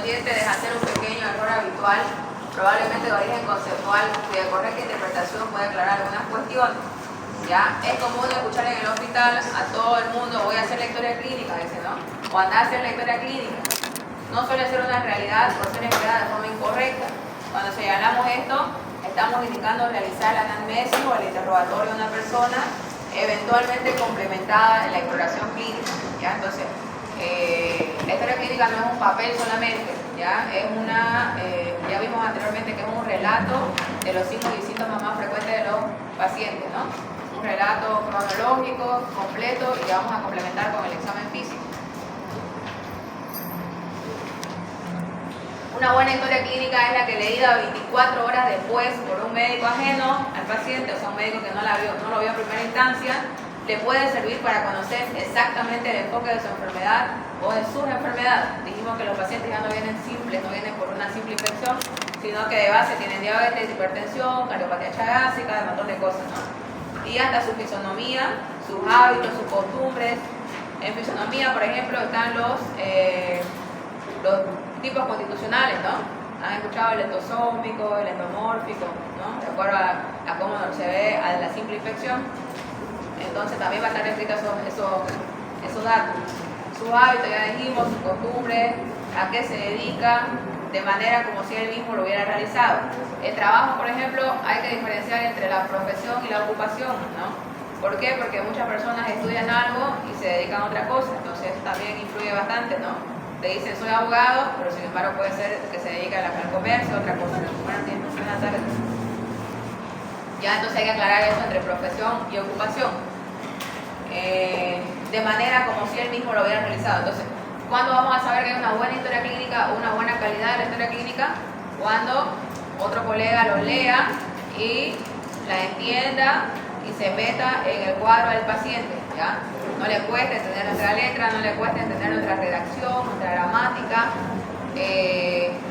pendiente de hacer un pequeño error habitual, probablemente de origen conceptual, cuya correcta interpretación puede aclarar algunas cuestiones. Ya es común escuchar en el hospital a todo el mundo: voy a hacer la historia clínica, dice, ¿no? O andar a hacer la historia clínica. No suele ser una realidad por ser empleada de forma incorrecta. Cuando señalamos esto, estamos indicando realizar la anamnesis o el interrogatorio de una persona, eventualmente complementada en la exploración clínica. ¿Ya? Entonces, la historia clínica no es un papel solamente, ¿ya? Es una, ya vimos anteriormente que es un relato de los signos y síntomas más frecuentes de los pacientes, ¿no? Un relato cronológico, completo, y que vamos a complementar con el examen físico. Una buena historia clínica es la que, leída 24 horas después por un médico ajeno al paciente, o sea, un médico que no lo vio en primera instancia, le puede servir para conocer exactamente el enfoque de su enfermedad o de sus enfermedades. Dijimos que los pacientes ya no vienen simples, no vienen por una simple infección, sino que de base tienen diabetes, hipertensión, cardiopatía chagásica, un montón de cosas, ¿no? Y hasta su fisonomía, sus hábitos, sus costumbres. En fisonomía, por ejemplo, están los tipos constitucionales, ¿no? Han escuchado el endosómico, el endomórfico, ¿no? De acuerdo a cómo se ve a la simple infección. Entonces también va a estar escrito esos datos. Sus hábitos, ya dijimos, sus costumbres, a qué se dedica, de manera como si él mismo lo hubiera realizado. El trabajo, por ejemplo, hay que diferenciar entre la profesión y la ocupación, ¿no? ¿Por qué? Porque muchas personas estudian algo y se dedican a otra cosa, entonces eso también influye bastante, ¿no? Te dicen soy abogado, pero sin embargo puede ser que se dedique al comercio, otra cosa. Buenas tardes. Ya, entonces hay que aclarar eso entre profesión y ocupación. De manera como si él mismo lo hubiera realizado. Entonces, ¿cuándo vamos a saber que hay una buena historia clínica o una buena calidad de la historia clínica? Cuando otro colega lo lea y la entienda y se meta en el cuadro del paciente, ¿ya? No le cuesta entender nuestra letra, no le cuesta entender nuestra redacción, nuestra gramática.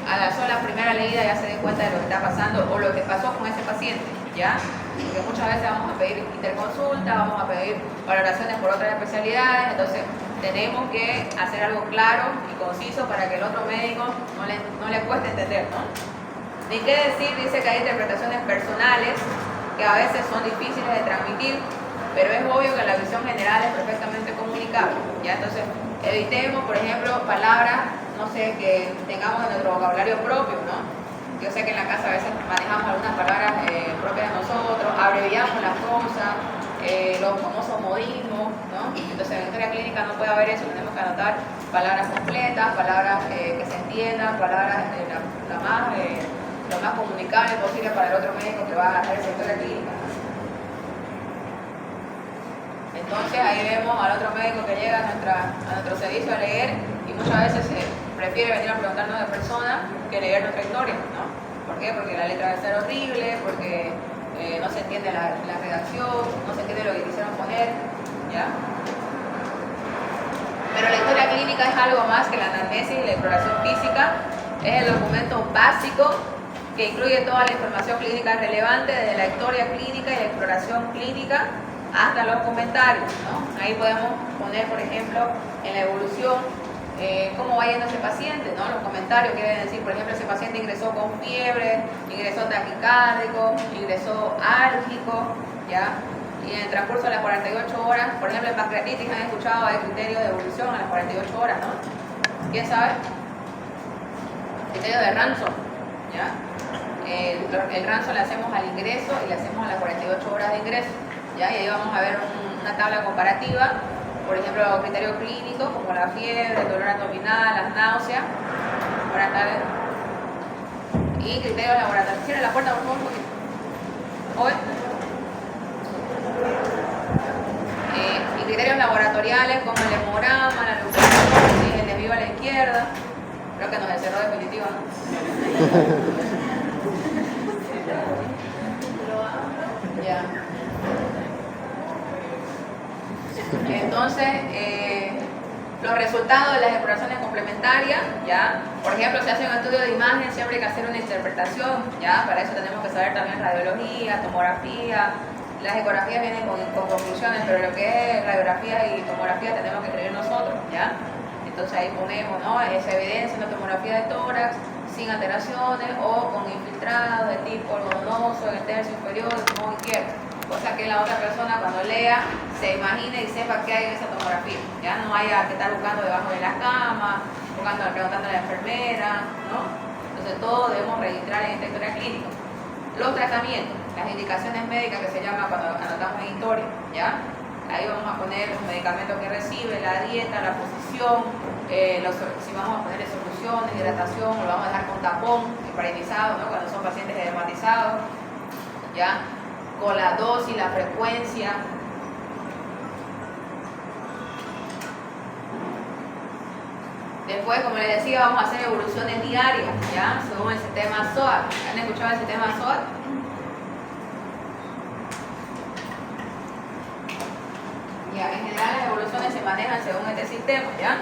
A la sola primera leída ya se dé cuenta de lo que está pasando o lo que pasó con ese paciente, ¿ya? Porque muchas veces vamos a pedir interconsulta, vamos a pedir valoraciones por otras especialidades, entonces tenemos que hacer algo claro y conciso para que el otro médico no le cueste entender, ¿no? Ni qué decir, dice que hay interpretaciones personales que a veces son difíciles de transmitir, pero es obvio que la visión general es perfectamente comunicable, ¿ya? Entonces, evitemos, por ejemplo, palabras, no sé, que tengamos en nuestro vocabulario propio, ¿no? Yo sé que en la casa a veces manejamos algunas palabras propias de nosotros, abreviamos las cosas, los famosos modismos, ¿no? Entonces, en la historia clínica no puede haber eso, tenemos que anotar palabras completas, palabras que se entiendan, palabras lo más comunicable posible para el otro médico que va a hacer esa historia clínica. Entonces ahí vemos al otro médico que llega a nuestro servicio a leer y muchas veces se prefiere venir a preguntarnos de persona que leer nuestra historia, ¿no? ¿Por qué? Porque la letra va a ser horrible, porque no se entiende la redacción, no se entiende lo que quisieron poner, ¿ya? Pero la historia clínica es algo más que la anamnesis y la exploración física. Es el documento básico que incluye toda la información clínica relevante, desde la historia clínica y la exploración clínica hasta los comentarios, ¿no? Ahí podemos poner, por ejemplo, en la evolución, cómo va yendo ese paciente, ¿no? Los comentarios quieren decir, por ejemplo, ese paciente ingresó con fiebre, ingresó taquicárdico, ingresó álgico, ¿ya? Y en el transcurso de las 48 horas, por ejemplo, en pancreatitis han escuchado, hay criterios de evolución a las 48 horas, ¿no? ¿Quién sabe? Criterio de Ransom, ¿ya? El Ransom le hacemos al ingreso y le hacemos a las 48 horas de ingreso, ¿ya? Y ahí vamos a ver una tabla comparativa, por ejemplo, criterios clínicos como la fiebre, el dolor abdominal, las náuseas. Buenas tardes. Y criterios laboratoriales. Cierra la puerta, por favor, un poquito. Hoy. Y criterios laboratoriales como el hemograma, la leucemia, el desvío a la izquierda. Creo que nos encerró definitivo, ¿no? Ya. Entonces, los resultados de las exploraciones complementarias, ¿ya? Por ejemplo, si hace un estudio de imagen, siempre hay que hacer una interpretación, ¿ya? Para eso tenemos que saber también radiología, tomografía. Las ecografías vienen con conclusiones, pero lo que es radiografía y tomografía tenemos que escribir nosotros, ¿ya? entonces ahí ponemos, ¿no? Esa evidencia en la tomografía de tórax, sin alteraciones o con infiltrado de tipo algodonoso en el tercio inferior del pulmón izquierdo. Cosa que la otra persona cuando lea se imagine y sepa qué hay en esa tomografía. Ya no haya que estar buscando debajo de la cama, preguntando a la enfermera, ¿no? Entonces todo debemos registrar en esta historia clínica. Los tratamientos, las indicaciones médicas que se llaman cuando anotamos en historia, ¿ya? Ahí vamos a poner los medicamentos que recibe, la dieta, la posición, si vamos a ponerle soluciones, hidratación, lo vamos a dejar con tapón, heparinizado, ¿no? Cuando son pacientes edematizados, ¿ya? Con la dosis, la frecuencia. Después, como les decía, vamos a hacer evoluciones diarias, ¿ya? Según el sistema SOAT. ¿Han escuchado el sistema SOAT? Ya, en general las evoluciones se manejan según este sistema, ¿ya?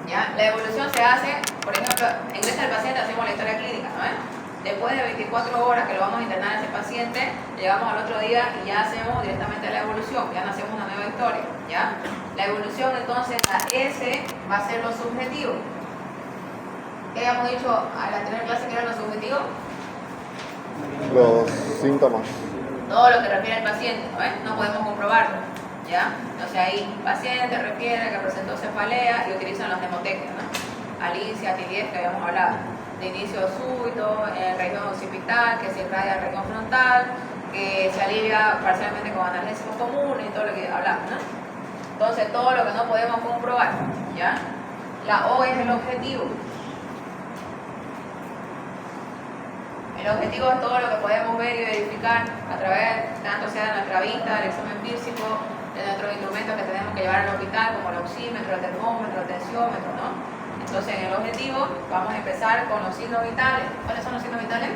¿Ya? La evolución se hace, por ejemplo, ingresa el paciente, hacemos la historia clínica, ¿no? Después de 24 horas que lo vamos a internar a ese paciente, llegamos al otro día y ya hacemos directamente la evolución, ya hacemos una nueva historia, ¿ya? La evolución, entonces, la S va a ser lo subjetivo. ¿Qué habíamos dicho a la anterior clase que era lo subjetivo? Los síntomas. Todo lo que refiere al paciente, ¿no? No podemos comprobarlo, ¿ya? Entonces ahí, paciente refiere que presentó cefalea y utilizan los mnemotecnios, ¿no? Alicia, Tilief, que habíamos hablado. De inicio súbito, en región occipital, que se irradia la región frontal, que se alivia parcialmente con analgésicos comunes y todo lo que hablamos, ¿no? Entonces, todo lo que no podemos comprobar, ¿ya? La O es el objetivo. El objetivo es todo lo que podemos ver y verificar a través, tanto sea de nuestra vista, del examen físico, de nuestros instrumentos que tenemos que llevar al hospital, como el oxímetro, el termómetro, el tensiómetro, ¿no? Entonces, en el objetivo vamos a empezar con los signos vitales. ¿Cuáles son los signos vitales?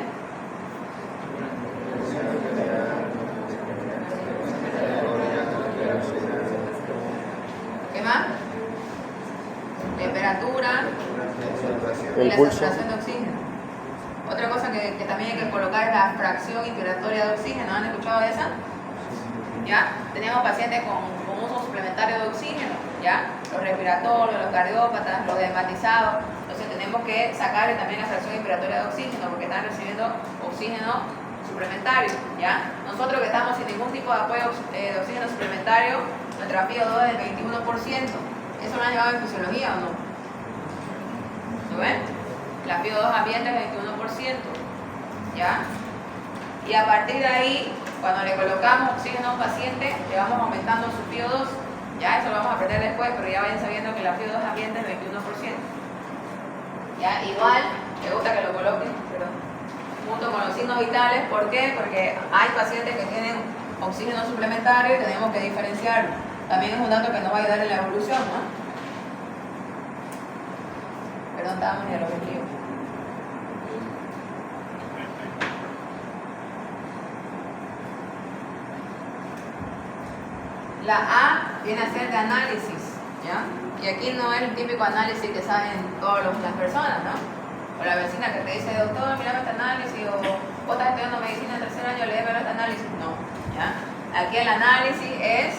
¿Qué más? Temperatura y la saturación de oxígeno. Otra cosa que también hay que colocar es la fracción inspiratoria de oxígeno. ¿Han escuchado de esa? ¿Ya? Tenemos pacientes con uso suplementario de oxígeno, ¿ya? Los respiratorios, los cardiópatas, los edematizados. Entonces tenemos que sacarle también la fracción inspiratoria de oxígeno porque están recibiendo oxígeno suplementario, ¿ya? Nosotros que estamos sin ningún tipo de apoyo de oxígeno suplementario, nuestra FiO2 es del 21%. ¿Eso lo han llevado en fisiología o no? ¿Lo ven? La FiO2 ambiente es 21%, ¿ya? Y a partir de ahí, cuando le colocamos oxígeno a un paciente, le vamos aumentando su FiO2. Ya eso lo vamos a aprender después, pero ya vayan sabiendo que la FiO2 ambiente es 21%. Ya, igual, me gusta que lo coloquen, pero junto con los signos vitales. ¿Por qué? Porque hay pacientes que tienen oxígeno suplementario y tenemos que diferenciarlo. También es un dato que nos va a ayudar en la evolución, ¿no? Perdón, estábamos en el objetivo. La A viene a ser de análisis, ¿ya? Y aquí no es el típico análisis que saben todas las personas, ¿no? O la vecina que te dice, doctor, mírame este análisis, o vos estás estudiando medicina en tercer año, léeme este análisis. No, ¿ya? Aquí el análisis es,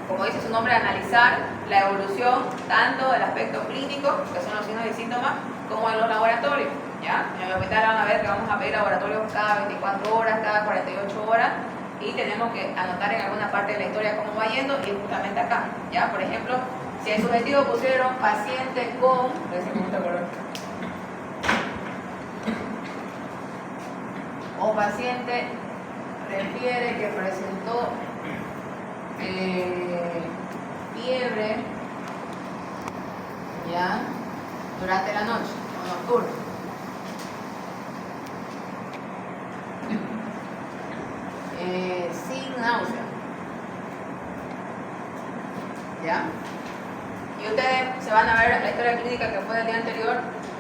como dice su nombre, analizar la evolución tanto del aspecto clínico, que son los signos y síntomas, como en los laboratorios, ¿ya? En el hospital van a ver que vamos a pedir laboratorios cada 24 horas, cada 48 horas, y tenemos que anotar en alguna parte de la historia cómo va yendo, y justamente acá, ¿ya? Por ejemplo, si el subjetivo pusieron paciente con, o paciente refiere que presentó fiebre, ¿ya? Durante la noche, o nocturno. Sin náusea, ¿ya? Y ustedes se van a ver la historia clínica que fue del día anterior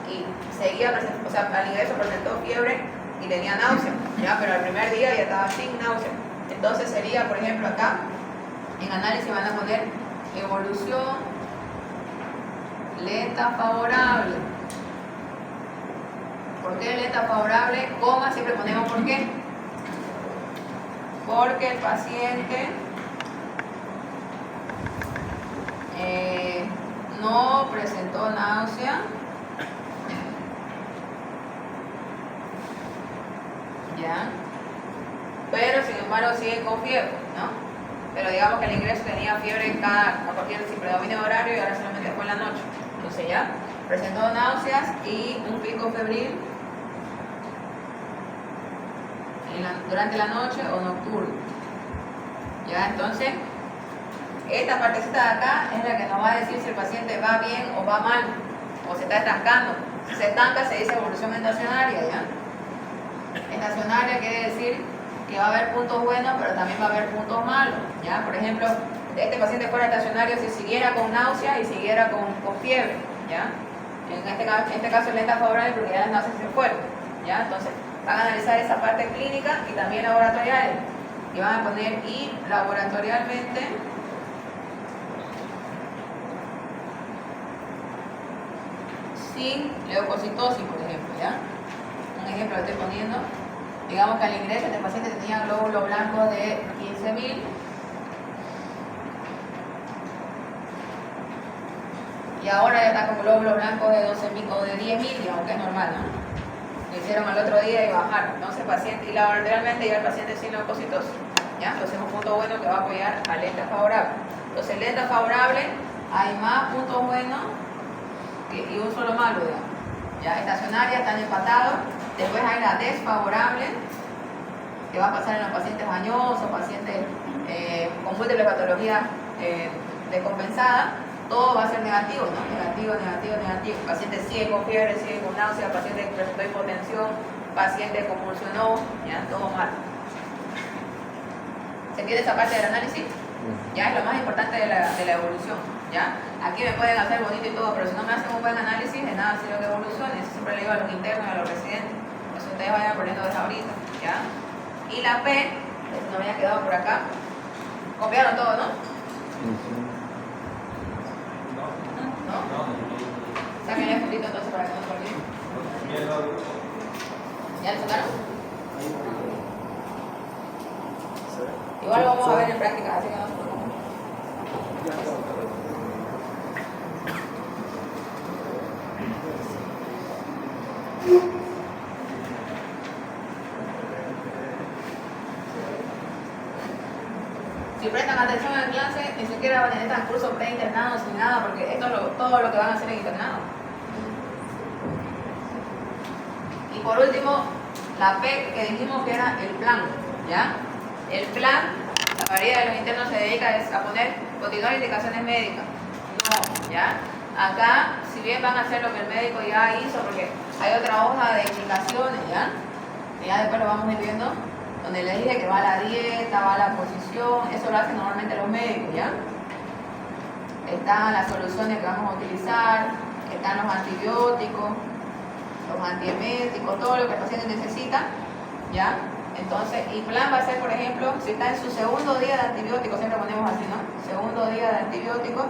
y seguía, o sea, al ingreso presentó fiebre y tenía náusea, ¿ya? Pero al primer día ya estaba sin náusea. Entonces sería, por ejemplo, acá en análisis van a poner evolución lenta favorable. ¿Por qué lenta favorable? Coma, siempre ponemos por qué. porque el paciente no presentó náusea, ¿ya? Pero sin embargo sigue con fiebre, ¿no? Pero digamos que el ingreso tenía fiebre a partir del predominio horario y ahora solamente fue en la noche. Entonces ya presentó náuseas y un pico febril durante la noche o nocturno. Ya, entonces esta partecita de acá es la que nos va a decir si el paciente va bien o va mal, o se está estancando. Si se estanca se dice evolución estacionaria, ¿ya? Estacionaria quiere decir que va a haber puntos buenos, pero también va a haber puntos malos, ¿ya? Por ejemplo, este paciente fuera estacionario si siguiera con náusea y siguiera con fiebre, ¿ya? En este caso es lenta favorable porque ya las náuseas se fueron, ¿ya? Entonces van a analizar esa parte clínica y también laboratoriales, y van a poner y laboratorialmente sin leucocitosis, por ejemplo, ¿ya? Un ejemplo que estoy poniendo, digamos que al ingreso este paciente tenía glóbulos blancos de 15.000 y ahora ya está con glóbulos blancos de 12.000 o de 10.000, digamos que es normal, ¿no? Lo hicieron al otro día y bajaron, entonces el paciente, y laboratorialmente ya el paciente sin leucocitosis, ¿ya? Entonces es un punto bueno que va a apoyar a lenta favorable. Entonces lenta favorable hay más puntos buenos y un solo malo, digamos. Ya estacionaria están empatados. Después hay la desfavorable, que va a pasar en los pacientes bañosos, pacientes con múltiples patologías descompensadas. Todo va a ser negativo, ¿no? Negativo, negativo, negativo. Paciente sigue con fiebre, sigue con náusea, paciente presentó hipotensión, paciente convulsionó, ya, todo mal. ¿Se entiende esa parte del análisis? Ya es lo más importante de la evolución, ¿ya? Aquí me pueden hacer bonito y todo, pero si no me hacen un buen análisis, de nada sirve que evolucione. Eso siempre le digo a los internos y a los residentes. Eso ustedes vayan aprendiendo desde ahorita, ¿ya? Y la P, no me había quedado por acá. Copiaron todo, ¿no? ¿No? Saquen el fotito entonces para que no se olviden. ¿Ya lo sacaron? Igual lo vamos a ver en práctica, así que no se preocupen. Si prestan atención en clase, ni siquiera van a necesitar curso pre-internado sin nada, porque esto es todo lo que van a hacer en internado. Y por último, la P que dijimos que era el plan, ¿ya? El plan, la mayoría de los internos se dedica a poner continuar indicaciones médicas. No, ¿ya? Acá, si bien van a hacer lo que el médico ya hizo, porque hay otra hoja de indicaciones, ¿ya? Y ya después lo vamos a ir viendo, donde les dije que va la dieta, va la posición, eso lo hacen normalmente los médicos, ¿ya? Están las soluciones que vamos a utilizar, están los antibióticos, los antieméticos, todo lo que el paciente necesita, ¿ya? Entonces, y plan va a ser, por ejemplo, si está en su segundo día de antibiótico, siempre ponemos así, ¿no? Segundo día de antibiótico,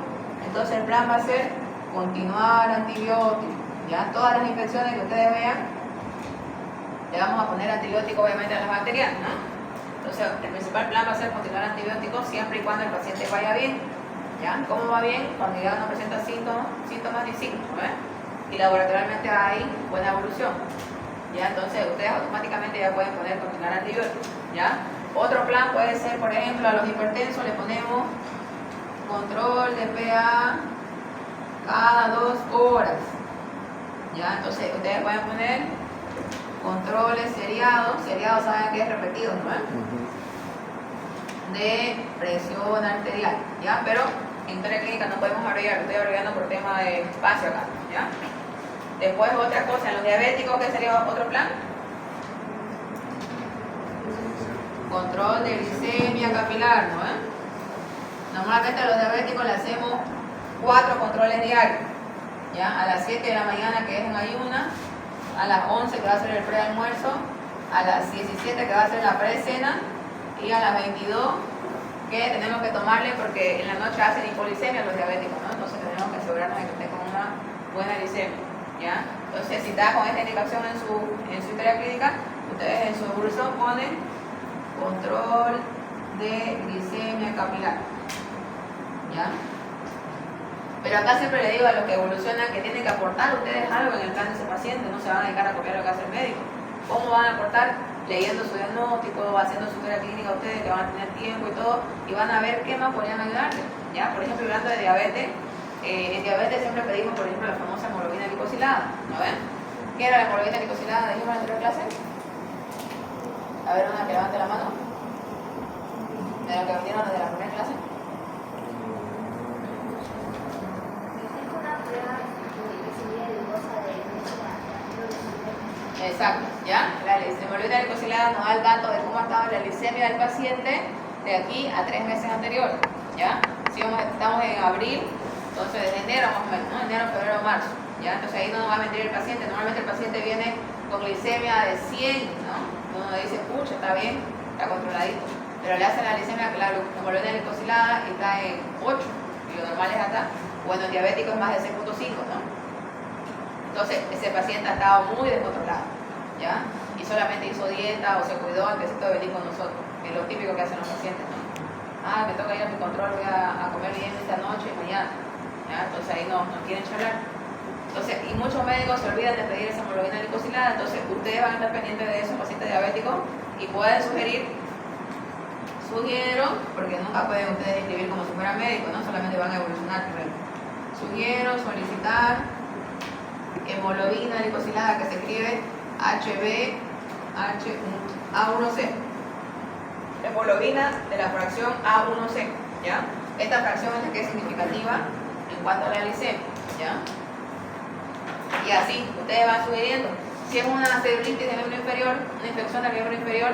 entonces el plan va a ser continuar antibiótico, ¿ya? Todas las infecciones que ustedes vean, le vamos a poner antibiótico obviamente a las bacterianas, ¿no? Entonces, el principal plan va a ser continuar antibiótico siempre y cuando el paciente vaya bien, ¿ya? ¿Cómo va bien? Cuando ya no presenta síntomas ni signos, ¿ves? Y laboratorialmente hay buena evolución. ¿Ya? Entonces ustedes automáticamente ya pueden poner continuar antibiótico, ¿ya? Otro plan puede ser, por ejemplo, a los hipertensos le ponemos control de PA cada 2 horas, ¿ya? Entonces ustedes pueden poner controles seriados saben que es repetido, ¿no? De presión arterial, ¿ya? Pero en historia clínica no podemos abreviar, estoy abreviando por tema de espacio acá, ¿ya? Después otra cosa, en los diabéticos, ¿qué sería otro plan? Control de glicemia capilar, ¿no? Normalmente a los diabéticos le hacemos 4 controles diarios, ¿ya? A las 7 de la mañana, que es en ayuna, a las 11 que va a ser el prealmuerzo, a las 17 que va a ser la precena y a las 22 que tenemos que tomarle porque en la noche hacen hipoglicemia los diabéticos, ¿no? Entonces tenemos que asegurarnos de que esté con una buena glicemia, ¿ya? Entonces si está con esta indicación en su historia clínica, ustedes en su evolución ponen control de glicemia capilar. ¿Ya? Pero acá siempre le digo a los que evolucionan que tienen que aportar ustedes algo en el plan de ese paciente, no se van a dedicar a copiar lo que hace el médico. ¿Cómo van a aportar? Leyendo su diagnóstico, haciendo su historia clínica ustedes que van a tener tiempo y todo, y van a ver qué más podrían ayudarle. ¿Ya? Por ejemplo, hablando de diabetes, en diabetes siempre pedimos, por ejemplo, la famosa hemoglobina glicosilada. ¿No ven? ¿Qué era la hemoglobina glicosilada? ¿Dijimos en la anterior clase? A ver, una que levante la mano. ¿De la que vinieron desde la primera clase? Exacto, ¿ya? La hemoglobina glicosilada nos da el dato de cómo estaba la glicemia del paciente de aquí a 3 meses anteriores, ¿ya? Si estamos en abril, entonces desde enero más o menos, ¿no? Enero, febrero, marzo, ¿ya? Entonces ahí no nos va a mentir el paciente. Normalmente el paciente viene con glicemia de 100, ¿no? Uno dice, pucha, está bien, está controladito. Pero le hacen la glicemia, claro, la hemoglobina glicosilada está en 8, y lo normal es acá. Bueno, el diabético es más de 6.5, ¿no? Entonces, ese paciente ha estado muy descontrolado, ¿ya? Y solamente hizo dieta o se cuidó antes de venir con nosotros, que es lo típico que hacen los pacientes, ¿no? Ah, me toca ir a mi control, voy a comer bien esta noche y mañana, ¿ya? Entonces ahí no quieren charlar. Entonces, y muchos médicos se olvidan de pedir esa hemoglobina glicosilada, entonces ustedes van a estar pendientes de esos pacientes diabéticos y pueden sugiero, porque nunca pueden ustedes escribir como si fueran médicos, ¿no? Solamente van a evolucionar primero. Sugiero solicitar hemoglobina glicosilada, que se escribe A1C. Hemoglobina de la fracción A1C, ¿ya? Esta fracción es la que es significativa en cuanto a la glicemia, ¿ya? Y así, ustedes van sugiriendo. Si es una celulitis del miembro inferior, una infección del miembro inferior,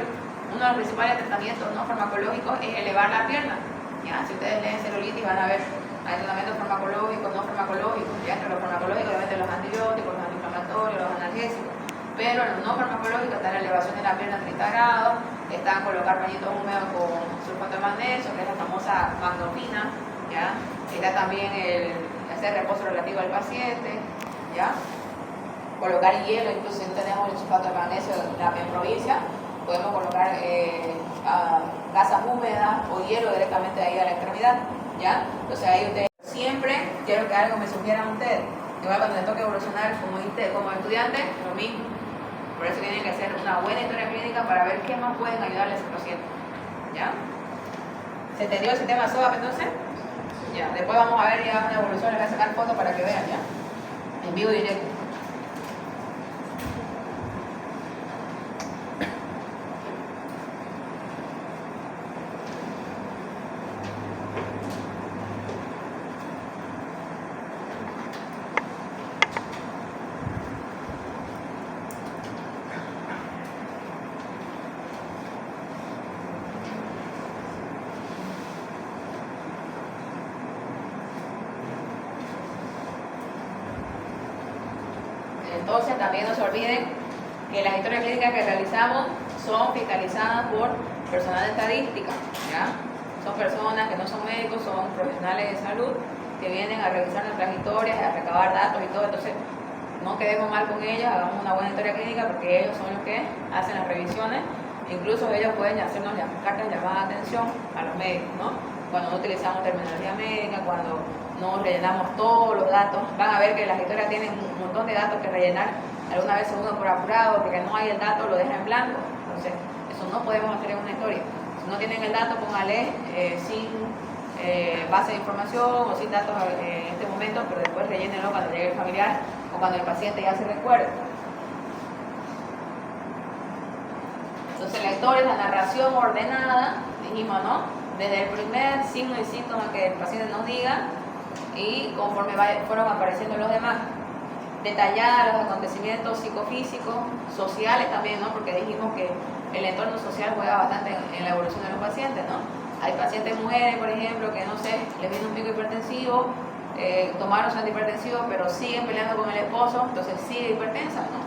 uno de los principales tratamientos no farmacológicos es elevar la pierna, ¿ya? Si ustedes leen celulitis van a ver, hay tratamientos farmacológicos, no farmacológicos, ¿ya? Entre los farmacológicos obviamente los antibióticos, los antiinflamatorios, los analgésicos, pero en los no farmacológicos está la elevación de la pierna a 30 grados, están colocar pañitos húmedos con sulfato de magnesio, que es la famosa magnofina, ¿ya? Está también el hacer reposo relativo al paciente, ¿ya? Colocar hielo, incluso si no tenemos el sulfato de magnesio en provincia, podemos colocar gasas húmedas o hielo directamente ahí a la extremidad, ¿ya? Entonces ahí ustedes, siempre quiero que algo me sugieran ustedes, igual cuando les toque evolucionar como estudiante, lo mismo. Por eso tienen que hacer una buena historia clínica para ver qué más pueden ayudarles a ese paciente, ¿ya? ¿Se entendió ese tema SOAP entonces? Ya, después vamos a ver ya una evolución, les voy a sacar fotos para que vean, ¿ya? En vivo y directo. Entonces también no se olviden que las historias clínicas que realizamos son fiscalizadas por personal de estadística, ¿ya? Son personas que no son médicos, son profesionales de salud que vienen a revisar nuestras historias, a recabar datos y todo. Entonces no quedemos mal con ellos, hagamos una buena historia clínica porque ellos son los que hacen las revisiones. Incluso ellos pueden hacernos las cartas de llamada de atención a los médicos, ¿no? Cuando no utilizamos terminología médica, cuando no rellenamos todos los datos. Van a ver que las historias tienen un montón de datos que rellenar. Alguna vez uno por apurado, porque no hay el dato, lo deja en blanco. Entonces, eso no podemos hacer en una historia. Si no tienen el dato, póngale sin base de información o sin datos en este momento, pero después rellénenlo cuando llegue el familiar o cuando el paciente ya se recuerde. Entonces, la historia es la narración ordenada, dijimos, ¿no? Desde el primer signo y síntoma que el paciente nos diga y conforme fueron apareciendo los demás. Detallar los acontecimientos psicofísicos, sociales también, ¿no? Porque dijimos que el entorno social juega bastante en la evolución de los pacientes, ¿no? Hay pacientes mujeres, por ejemplo, que no sé, les viene un pico hipertensivo, tomaron su antihipertensivo, pero siguen peleando con el esposo, entonces sigue hipertensa, ¿no?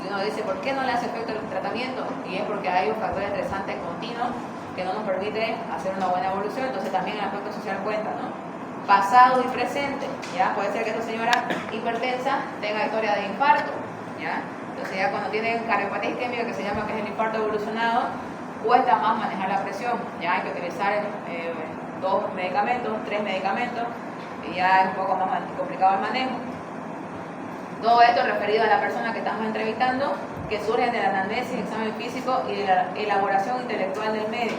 Y uno dice, ¿por qué no le hace efecto el tratamiento? Y es porque hay un factor estresante continuo que no nos permite hacer una buena evolución. Entonces también el aspecto social cuenta, ¿no? Pasado y presente, ¿ya? Puede ser que esta señora hipertensa tenga historia de infarto, ¿ya? Entonces ya cuando tienen cardiopatía isquémica, que se llama que es el infarto evolucionado, cuesta más manejar la presión. Ya hay que utilizar 2 medicamentos, 3 medicamentos, y ya es un poco más complicado el manejo. Todo esto referido a la persona que estamos entrevistando, que surge de la anamnesis, examen físico y de la elaboración intelectual del médico,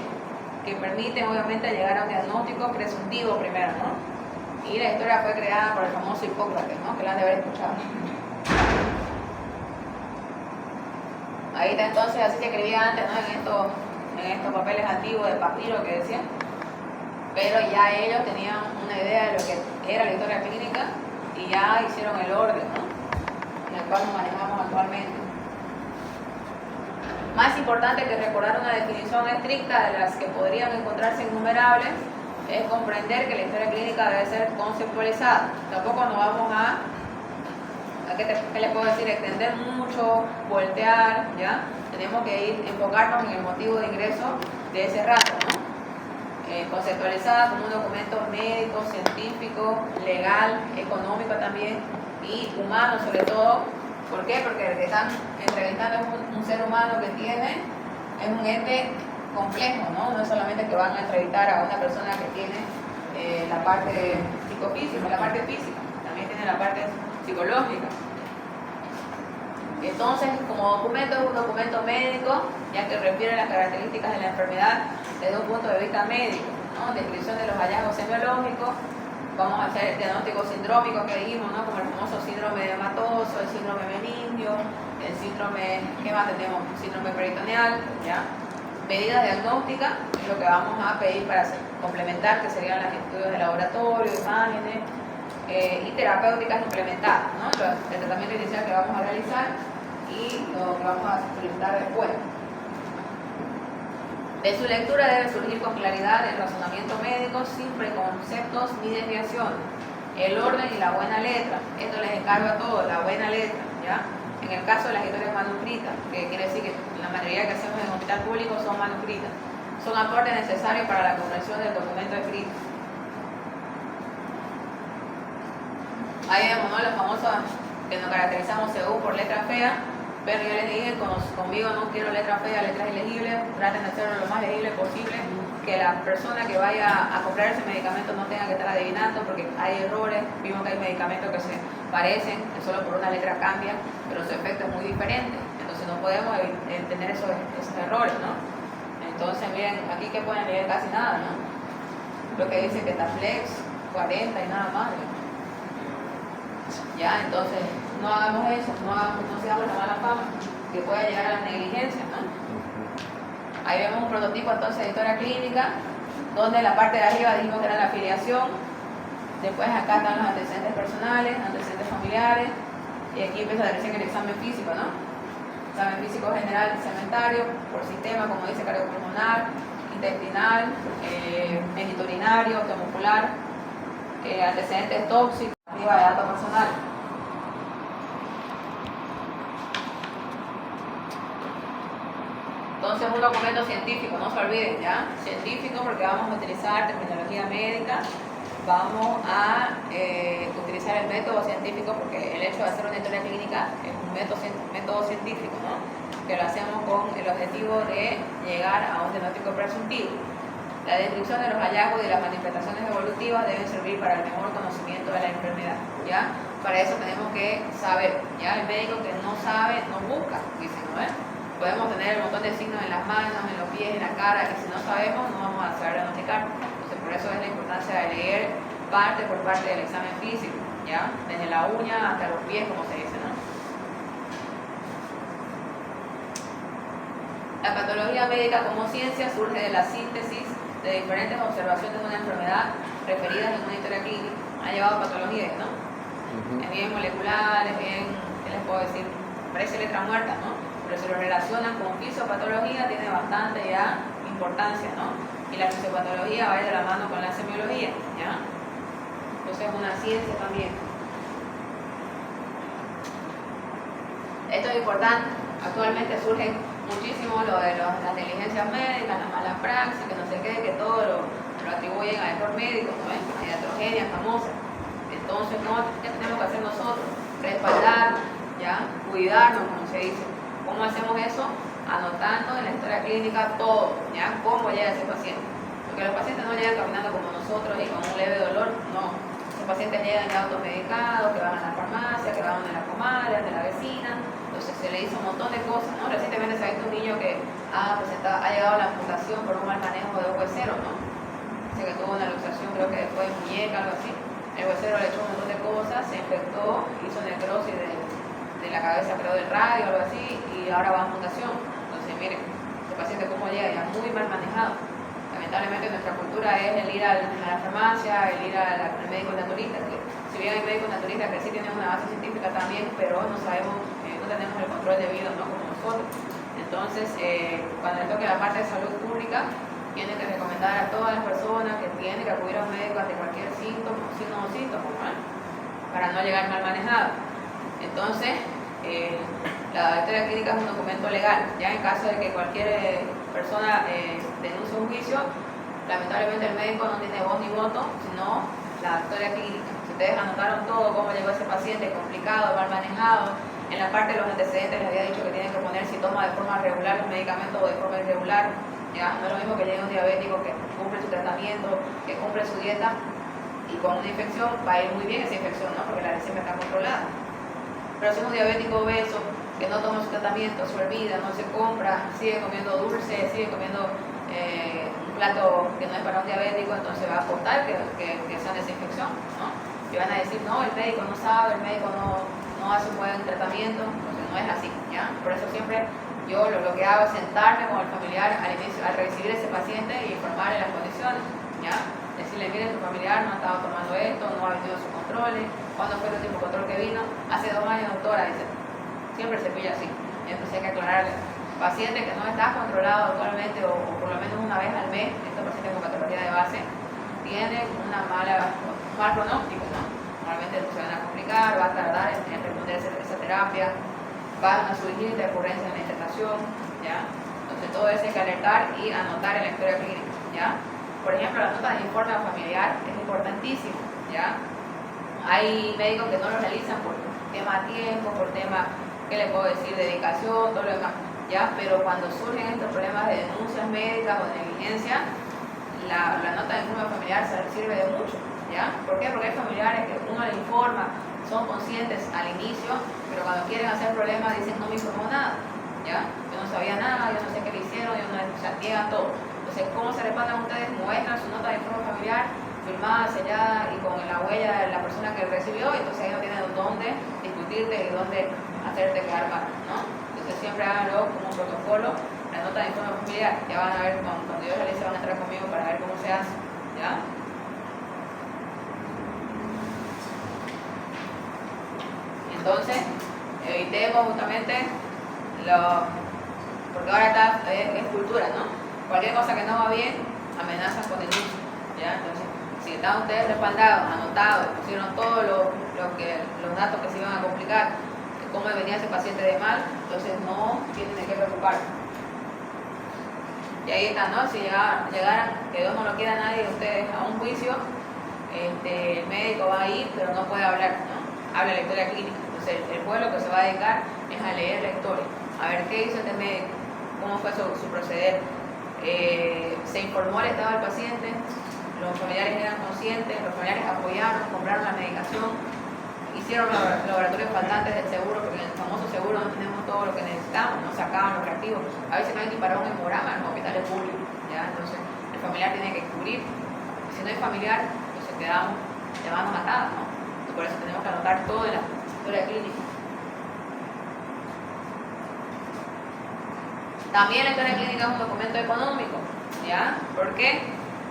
que permite obviamente llegar a un diagnóstico presuntivo primero, ¿no? Y la historia fue creada por el famoso Hipócrates, ¿no? Que la han de haber escuchado. Ahí está entonces, así que escribía antes, ¿no? En estos papeles antiguos de papiro que decían, pero ya ellos tenían una idea de lo que era la historia clínica y ya hicieron el orden, ¿no? En el cual nos manejamos actualmente. Más importante que recordar una definición estricta de las que podrían encontrarse innumerables es comprender que la historia clínica debe ser conceptualizada. Tampoco nos vamos a ¿qué les puedo decir? Extender mucho, voltear, ¿ya? Tenemos que enfocarnos en el motivo de ingreso de ese rato, ¿no? Conceptualizada como un documento médico, científico, legal, económico también y humano sobre todo. ¿Por qué? Porque el que están entrevistando es un ser humano que es un ente complejo, ¿no? No es solamente que van a entrevistar a una persona que tiene la parte psicofísica, la parte física, también tiene la parte psicológica. Entonces, como documento es un documento médico, ya que refiere las características de la enfermedad desde un punto de vista médico, ¿no? Descripción de los hallazgos semiológicos, vamos a hacer el diagnóstico sindrómico que dijimos, ¿no? Como el famoso síndrome de hematoso, el síndrome meningio, el síndrome, ¿qué más tenemos? Síndrome peritoneal, ¿ya? Medidas diagnósticas, es lo que vamos a pedir para complementar, que serían los estudios de laboratorio, imágenes, y terapéuticas implementadas, ¿no? El tratamiento inicial que vamos a realizar y lo que vamos a solicitar después. De su lectura debe surgir con claridad el razonamiento médico sin preconceptos ni desviaciones, el orden y la buena letra. Esto les encargo a todos, la buena letra, ¿ya? En el caso de las historias manuscritas, que quiere decir que la mayoría que hacemos en el hospital público son manuscritas, son aportes necesarios para la comprensión del documento escrito. Ahí vemos, ¿no? Los famosos que nos caracterizamos según por letra fea, pero yo les dije, conmigo no quiero letra fea, letras ilegibles, traten de hacerlo lo más legible posible, que la persona que vaya a comprar ese medicamento no tenga que estar adivinando, porque hay errores, vimos que hay medicamentos que se parecen, que solo por una letra cambia, pero su efecto es muy diferente, entonces no podemos tener esos errores, ¿no? Entonces miren, aquí que pueden leer casi nada, ¿no? Lo que dice que está flex, 40 y nada más, ¿no? Ya, entonces no hagamos eso, no sigamos la mala fama que pueda llegar a la negligencia, ¿no? Ahí vemos un prototipo entonces de historia clínica, donde la parte de arriba dijimos que era la afiliación, después acá están los antecedentes personales, antecedentes familiares, y aquí empieza recién el examen físico, ¿no? Examen físico general cementario, por sistema, como dice, cardiopulmonar, intestinal, genitourinario, automuscular, antecedentes tóxicos, arriba de datos personales. Entonces un documento científico, no se olviden, ¿ya? Científico porque vamos a utilizar terminología médica, vamos a utilizar el método científico porque el hecho de hacer una historia clínica es un método científico, ¿no? Que lo hacemos con el objetivo de llegar a un diagnóstico presuntivo. La descripción de los hallazgos y de las manifestaciones evolutivas deben servir para el mejor conocimiento de la enfermedad, ¿ya? Para eso tenemos que saber, ¿ya? El médico que no sabe, no busca, dicen, ¿no? Podemos tener un montón de signos en las manos, en los pies, en la cara, y si no sabemos, no vamos a saber diagnosticar. Entonces, por eso es la importancia de leer parte por parte del examen físico, ¿ya? Desde la uña hasta los pies, como se dice, ¿no? La patología médica como ciencia surge de la síntesis de diferentes observaciones de una enfermedad referidas en una historia clínica. Ha llevado patologías, ¿no? Es bien molecular, es bien, ¿qué les puedo decir? Parece letra muerta, ¿no? Pero si lo relacionan con fisiopatología tiene bastante ya importancia, ¿no? Y la fisiopatología va a ir de la mano con la semiología, ¿ya? Entonces es una ciencia también. Esto es importante. Actualmente surgen muchísimo lo de las negligencias médicas, las malas praxis, que no sé qué, que todo lo atribuyen a error médico, ¿no? A iatrogenia famosa. Entonces, ¿qué tenemos que hacer nosotros? Respaldar, ¿ya? Cuidarnos, como se dice. ¿Cómo hacemos eso? Anotando en la historia clínica todo, ¿ya? Cómo llega ese paciente. Porque los pacientes no llegan caminando como nosotros y con un leve dolor, no. Los pacientes llegan ya automedicados, que van a la farmacia, que van a la comadre, de la vecina. Entonces se le hizo un montón de cosas, ¿no? Recientemente se ha visto un niño que ha llegado a la amputación por un mal manejo de un huesero, ¿no? Dice que tuvo una luxación, creo que fue de muñeca, algo así. El huesero le echó un montón de cosas, se infectó, hizo necrosis de la cabeza, creo, del radio, algo así, y ahora va a amputación. Entonces, miren, el paciente cómo llega ya muy mal manejado. Lamentablemente nuestra cultura es el ir a la farmacia, el ir al médico naturista, que si bien hay médicos naturistas que sí tienen una base científica también, pero no sabemos, no tenemos el control debido, ¿no? Como nosotros. Entonces, cuando le toque la parte de salud pública, tiene que recomendar a todas las personas que tienen que acudir a un médico ante cualquier síntoma, signo o síntoma, ¿no? Para no llegar mal manejado. Entonces, la historia clínica es un documento legal. Ya en caso de que cualquier persona denuncie un juicio, lamentablemente el médico no tiene voz ni voto, sino la historia clínica. Si ustedes anotaron todo, cómo llegó ese paciente, complicado, mal manejado, en la parte de los antecedentes les había dicho que tienen que poner si toma de forma regular los medicamentos o de forma irregular. Ya, no es lo mismo que llegue un diabético que cumple su tratamiento, que cumple su dieta y con una infección va a ir muy bien esa infección, ¿no? Porque la glicemia está controlada. Pero si es un diabético obeso que no toma su tratamiento, se olvida, no se compra, sigue comiendo dulce, sigue comiendo un plato que no es para un diabético, entonces va a aportar que sea esa infección, ¿no? Y van a decir, no, el médico no sabe, el médico no hace un buen tratamiento, entonces no es así, ¿ya? Por eso siempre yo lo que hago es sentarme con el familiar al recibir ese paciente y informarle las condiciones, ¿ya? Decirle, mire, tu familiar no ha estado tomando esto, no ha venido a sus controles, ¿cuándo fue el último control que vino? Hace 2 años, doctora, dice. Siempre se pilla así. Entonces hay que aclararle. Paciente que no está controlado actualmente o por lo menos una vez al mes, estos pacientes con patología de base, tienen un mal pronóstico, ¿no? Normalmente se van a complicar, va a tardar en responder esa terapia, va a una surgir de ocurrencia en la internación, ¿ya? Entonces todo eso hay que alertar y anotar en la historia clínica, ¿ya? Por ejemplo, la nota de informe familiar es importantísimo, ¿ya? Hay médicos que no lo realizan por tema tiempo, por tema, ¿qué le puedo decir?, dedicación, todo lo demás, ¿ya? Pero cuando surgen estos problemas de denuncias médicas o de negligencia, la nota de informe familiar sirve de mucho, ¿ya? ¿Por qué? Porque hay familiares que uno le informa, son conscientes al inicio, pero cuando quieren hacer problemas dicen, no me informó nada, ¿ya? Yo no sabía nada, yo no sé qué le hicieron, yo no, o sea, niegan todo. Entonces, ¿cómo se respaldan ustedes? Muestran su nota de informe familiar, firmada, sellada y con la huella de la persona que recibió, entonces ahí no tienen dónde discutirte y dónde hacerte quedar mal, ¿no? Entonces siempre háganlo como un protocolo, la nota de informe familiar, ya van a ver cuando yo realice, van a entrar conmigo para ver cómo se hace, ¿ya? Entonces, evitemos justamente porque ahora es cultura, ¿no? Cualquier cosa que no va bien, amenazan con denuncia, ¿ya? Entonces, si están ustedes respaldados, anotados, pusieron todos los datos que se iban a complicar, cómo venía ese paciente de mal, entonces no tienen de qué preocuparse. Y ahí está, ¿no? Si llegaran, que Dios no lo quiera nadie de ustedes, a un juicio, el médico va a ir, pero no puede hablar, ¿no? Habla la historia clínica. Entonces, el pueblo que se va a dedicar es a leer la historia, a ver qué hizo este médico, cómo fue su proceder. Se informó el estado del paciente, los familiares eran conscientes, los familiares apoyaron, compraron la medicación, hicieron los laboratorios faltantes del seguro, porque en el famoso seguro no tenemos todo lo que necesitamos, no sacaban los reactivos, a veces no hay ni para un hemograma en los hospitales públicos, ¿ya? Entonces el familiar tiene que cubrir, si no hay familiar, entonces quedamos de manos atadas, ¿no? Entonces, por eso tenemos que anotar todo en la historia clínica. También la historia clínica es un documento económico, ¿ya? ¿Por qué?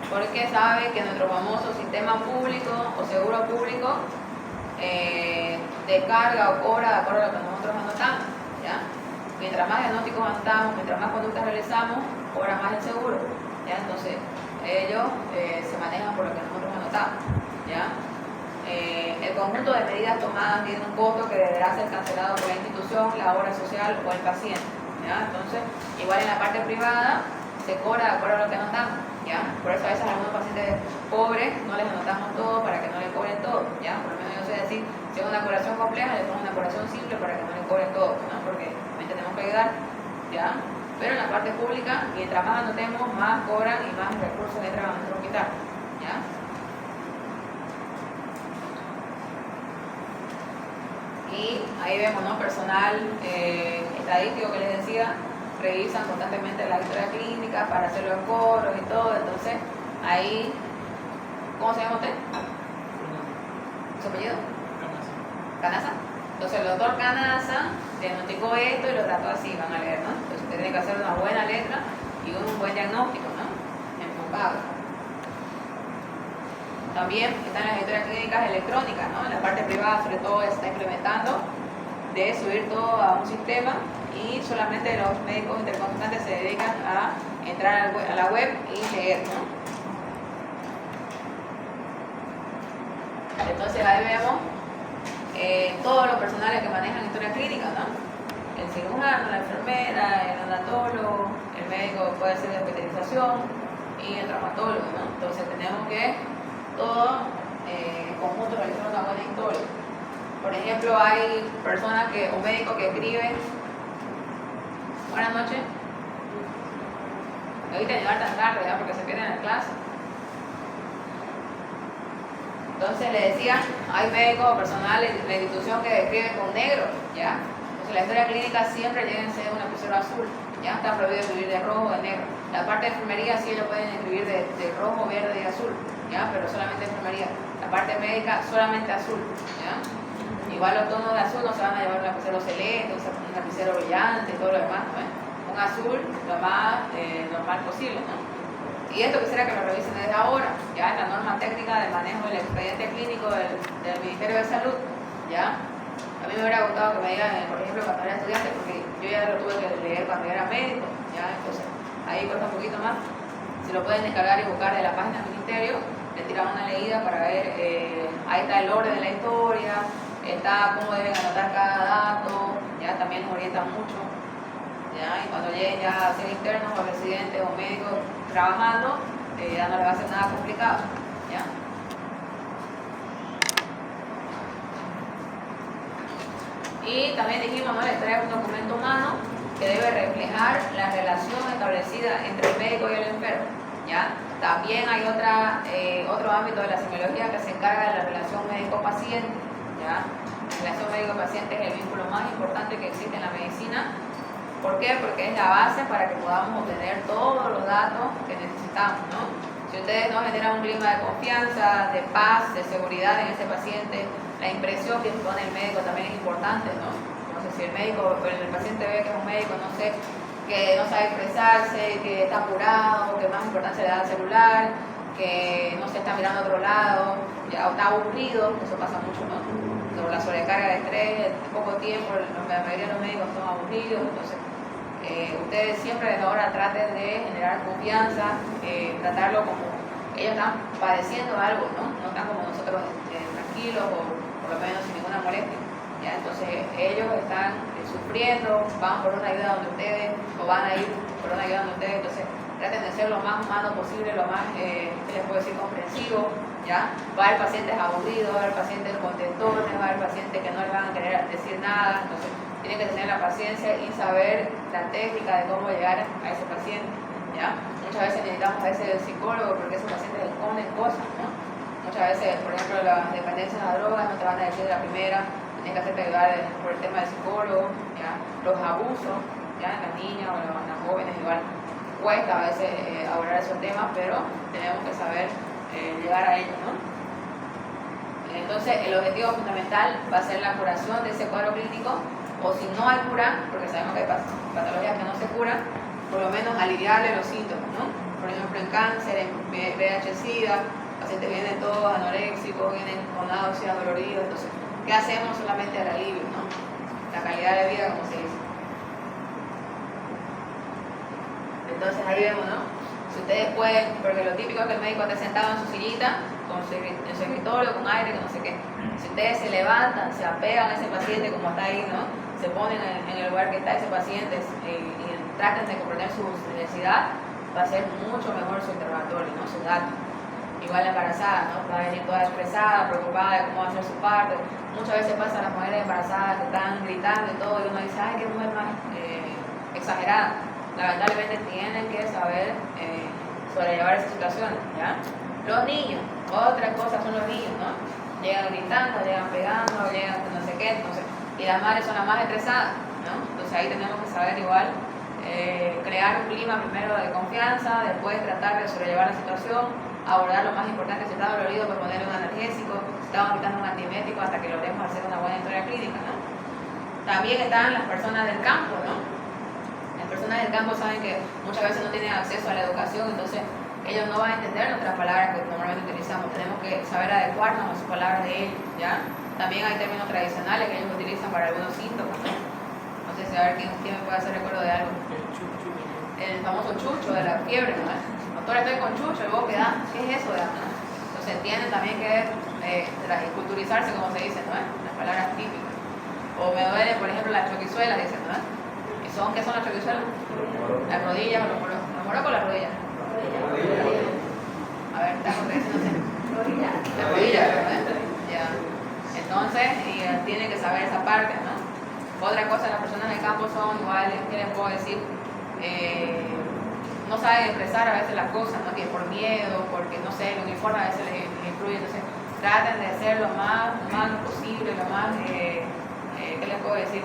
Porque sabe que nuestro famoso sistema público o seguro público descarga o cobra de acuerdo a lo que nosotros anotamos, ¿ya? Mientras más diagnósticos anotamos, mientras más conductas realizamos, cobra más el seguro, ¿ya? Entonces, ellos se manejan por lo que nosotros anotamos, ¿ya? El conjunto de medidas tomadas tiene un costo que deberá ser cancelado por la institución, la obra social o el paciente, ¿ya? Entonces, igual en la parte privada se cobra de acuerdo a lo que anotamos, ¿ya? Por eso a veces a algunos pacientes pobres no les anotamos todo para que no les cobren todo, ¿ya? Por lo menos yo sé decir, si Si es una curación compleja, le pongo una curación simple para que no le cobren todo, ¿no? Porque también tenemos que ayudar, ¿ya? Pero en la parte pública, mientras más anotemos, más cobran y más recursos entran a nuestro hospital, ¿ya? Y ahí vemos, ¿no? Personal estadístico que les decía, revisan constantemente la historia clínica para hacer los coros y todo. Entonces, ahí, ¿cómo se llama usted? ¿Su apellido? Canasa. Entonces, el doctor Canasa diagnosticó esto y lo trató así, van a leer, ¿no? Entonces, usted tiene que hacer una buena letra y un buen diagnóstico, ¿no? Enfocado. También están las historias clínicas electrónicas, ¿no? En la parte privada, sobre todo, se está implementando de subir todo a un sistema y solamente los médicos interconsultantes se dedican a entrar a la web y leer, ¿no? Entonces ahí vemos todos los personales que manejan historia clínica, ¿no? El cirujano, la enfermera, el odontólogo, el médico puede hacer de hospitalización y el traumatólogo, ¿no? Entonces tenemos que todo en conjunto realizar una buena historia. Por ejemplo, hay personas que, un médico que escribe: buenas noches, no eviten llegar tan tarde, ¿ya? Porque se pierden la clase. Entonces le decía, hay médicos o personal en la institución que escriben con negro, ¿ya? Entonces la historia clínica siempre debe ser un lapicero azul, ¿ya? Está prohibido escribir de rojo o de negro. La parte de enfermería sí ellos pueden escribir de rojo, verde y azul, ¿ya? Pero solamente enfermería. La parte médica solamente azul, ¿ya? Igual los tonos de azul no se van a llevar un lapicero celeste, un lapicero brillante y todo lo demás, ¿no? Un azul lo más normal posible, ¿no? Y esto quisiera que lo revisen desde ahora, ya en la norma técnica de manejo del expediente clínico del Ministerio de Salud, ¿ya? A mí me hubiera gustado que me digan, por ejemplo, cuando era estudiante, porque yo ya lo tuve que leer cuando era médico, ¿ya? Entonces, ahí cuesta un poquito más. Si lo pueden descargar y buscar de la página del Ministerio, le tiran una leída para ver, ahí está el orden de la historia, está cómo deben anotar cada dato, ya también nos orienta mucho, ya, y cuando lleguen ya a ser internos o residentes o médicos trabajando, ya no les va a ser nada complicado, ya. Y también dijimos, ¿no? La historia es un documento humano que debe reflejar la relación establecida entre el médico y el enfermo, ya. También hay otro ámbito de la semiología que se encarga de la relación médico-paciente, ¿ya? La relación médico-paciente es el vínculo más importante que existe en la medicina. ¿Por qué? Porque es la base para que podamos obtener todos los datos que necesitamos, ¿no? Si ustedes no generan un clima de confianza, de paz, de seguridad en ese paciente, la impresión que pone el médico también es importante, ¿no? Entonces, si el médico, el paciente ve que es un médico, no sé, que no sabe expresarse, que está apurado, que más importancia le da al celular, que no se está mirando a otro lado, ya está aburrido, eso pasa mucho, ¿no? Sobre la sobrecarga de estrés, en poco tiempo, la mayoría de los médicos son aburridos, entonces ustedes siempre desde ahora traten de generar confianza, tratarlo como ellos están padeciendo algo, ¿no? No están como nosotros tranquilos o por lo menos sin ninguna molestia, ¿ya? Entonces ellos están sufriendo, van por una ayuda donde ustedes, o van a ir por una ayuda donde ustedes, entonces traten de ser lo más humano posible, lo más, ¿qué les puedo decir?, comprensivo, ¿ya? Va a haber pacientes aburridos, va a haber pacientes contentones, va a haber pacientes que no les van a querer decir nada, entonces tienen que tener la paciencia y saber la técnica de cómo llegar a ese paciente, ¿ya? Muchas veces necesitamos a ese psicólogo porque esos pacientes esconden cosas, ¿no? Muchas veces, por ejemplo, las dependencias a drogas no te van a decir de la primera, tienes que hacerte ayudar por el tema del psicólogo, ¿ya? Los abusos, ¿ya? En las niñas o en las jóvenes igual cuesta a veces abordar esos temas, pero tenemos que saber llegar a ellos, ¿no? Entonces, el objetivo fundamental va a ser la curación de ese cuadro clínico, o si no hay cura, porque sabemos que hay patologías que no se curan, por lo menos aliviarle los síntomas, ¿no? Por ejemplo, en cáncer, en VIH-Sida, pacientes vienen todos anoréxicos, vienen con náuseas, doloridos, entonces, ¿qué hacemos? Solamente el alivio, ¿no? La calidad de vida, como se dice. Entonces ahí vemos, ¿no? Si ustedes pueden, porque lo típico es que el médico esté sentado en su sillita, en su escritorio, con aire, que no sé qué. Si ustedes se levantan, se apegan a ese paciente como está ahí, ¿no? Se ponen en el lugar que está ese paciente y traten de comprender su necesidad, va a ser mucho mejor su interrogatorio, ¿no? Sus datos. Igual la embarazada, ¿no? Va a venir toda estresada, preocupada de cómo va a ser su parto. Muchas veces pasa a las mujeres embarazadas que están gritando y todo, y uno dice, ay, qué mujer más exagerada. Lamentablemente tienen que saber sobrellevar esa situación, ¿ya? Los niños, otra cosa son los niños, ¿no? Llegan gritando, llegan pegando, llegan no sé qué, entonces, y las madres son las más estresadas, ¿no? Entonces ahí tenemos que saber igual crear un clima primero de confianza, después tratar de sobrellevar la situación, abordar lo más importante, si está dolorido, pues ponerle un analgésico, si estamos quitando un antiemético hasta que logremos hacer una buena historia clínica, ¿no? También están las personas del campo, ¿no? Las personas del campo saben que muchas veces no tienen acceso a la educación, entonces ellos no van a entender nuestras palabras que normalmente utilizamos, tenemos que saber adecuarnos a sus palabras de ellos, ¿ya? También hay términos tradicionales que ellos utilizan para algunos síntomas, ¿no? No sé si a ver quién me puede hacer recuerdo de algo. El famoso chucho de la fiebre, ¿no? Doctora, estoy con chucho, y vos quedás, ¿qué es eso? ¿No? Entonces entienden también que culturizarse, como se dice, ¿no? Las palabras típicas. O me duele, por ejemplo, las choquizuelas, dicen, ¿no? ¿Qué son las choquizuelas? Las rodillas o los morocos o las rodillas. A ver, está correcto, no sé. Las rodillas, ¿verdad? Ya. Entonces, tienen que saber esa parte, ¿no? Otra cosa, las personas del campo son iguales, ¿qué les puedo decir? No saben expresar a veces las cosas, ¿no? Que por miedo, porque no sé, el uniforme a veces les influye, entonces traten de ser lo más humano posible, lo más, ¿qué les puedo decir?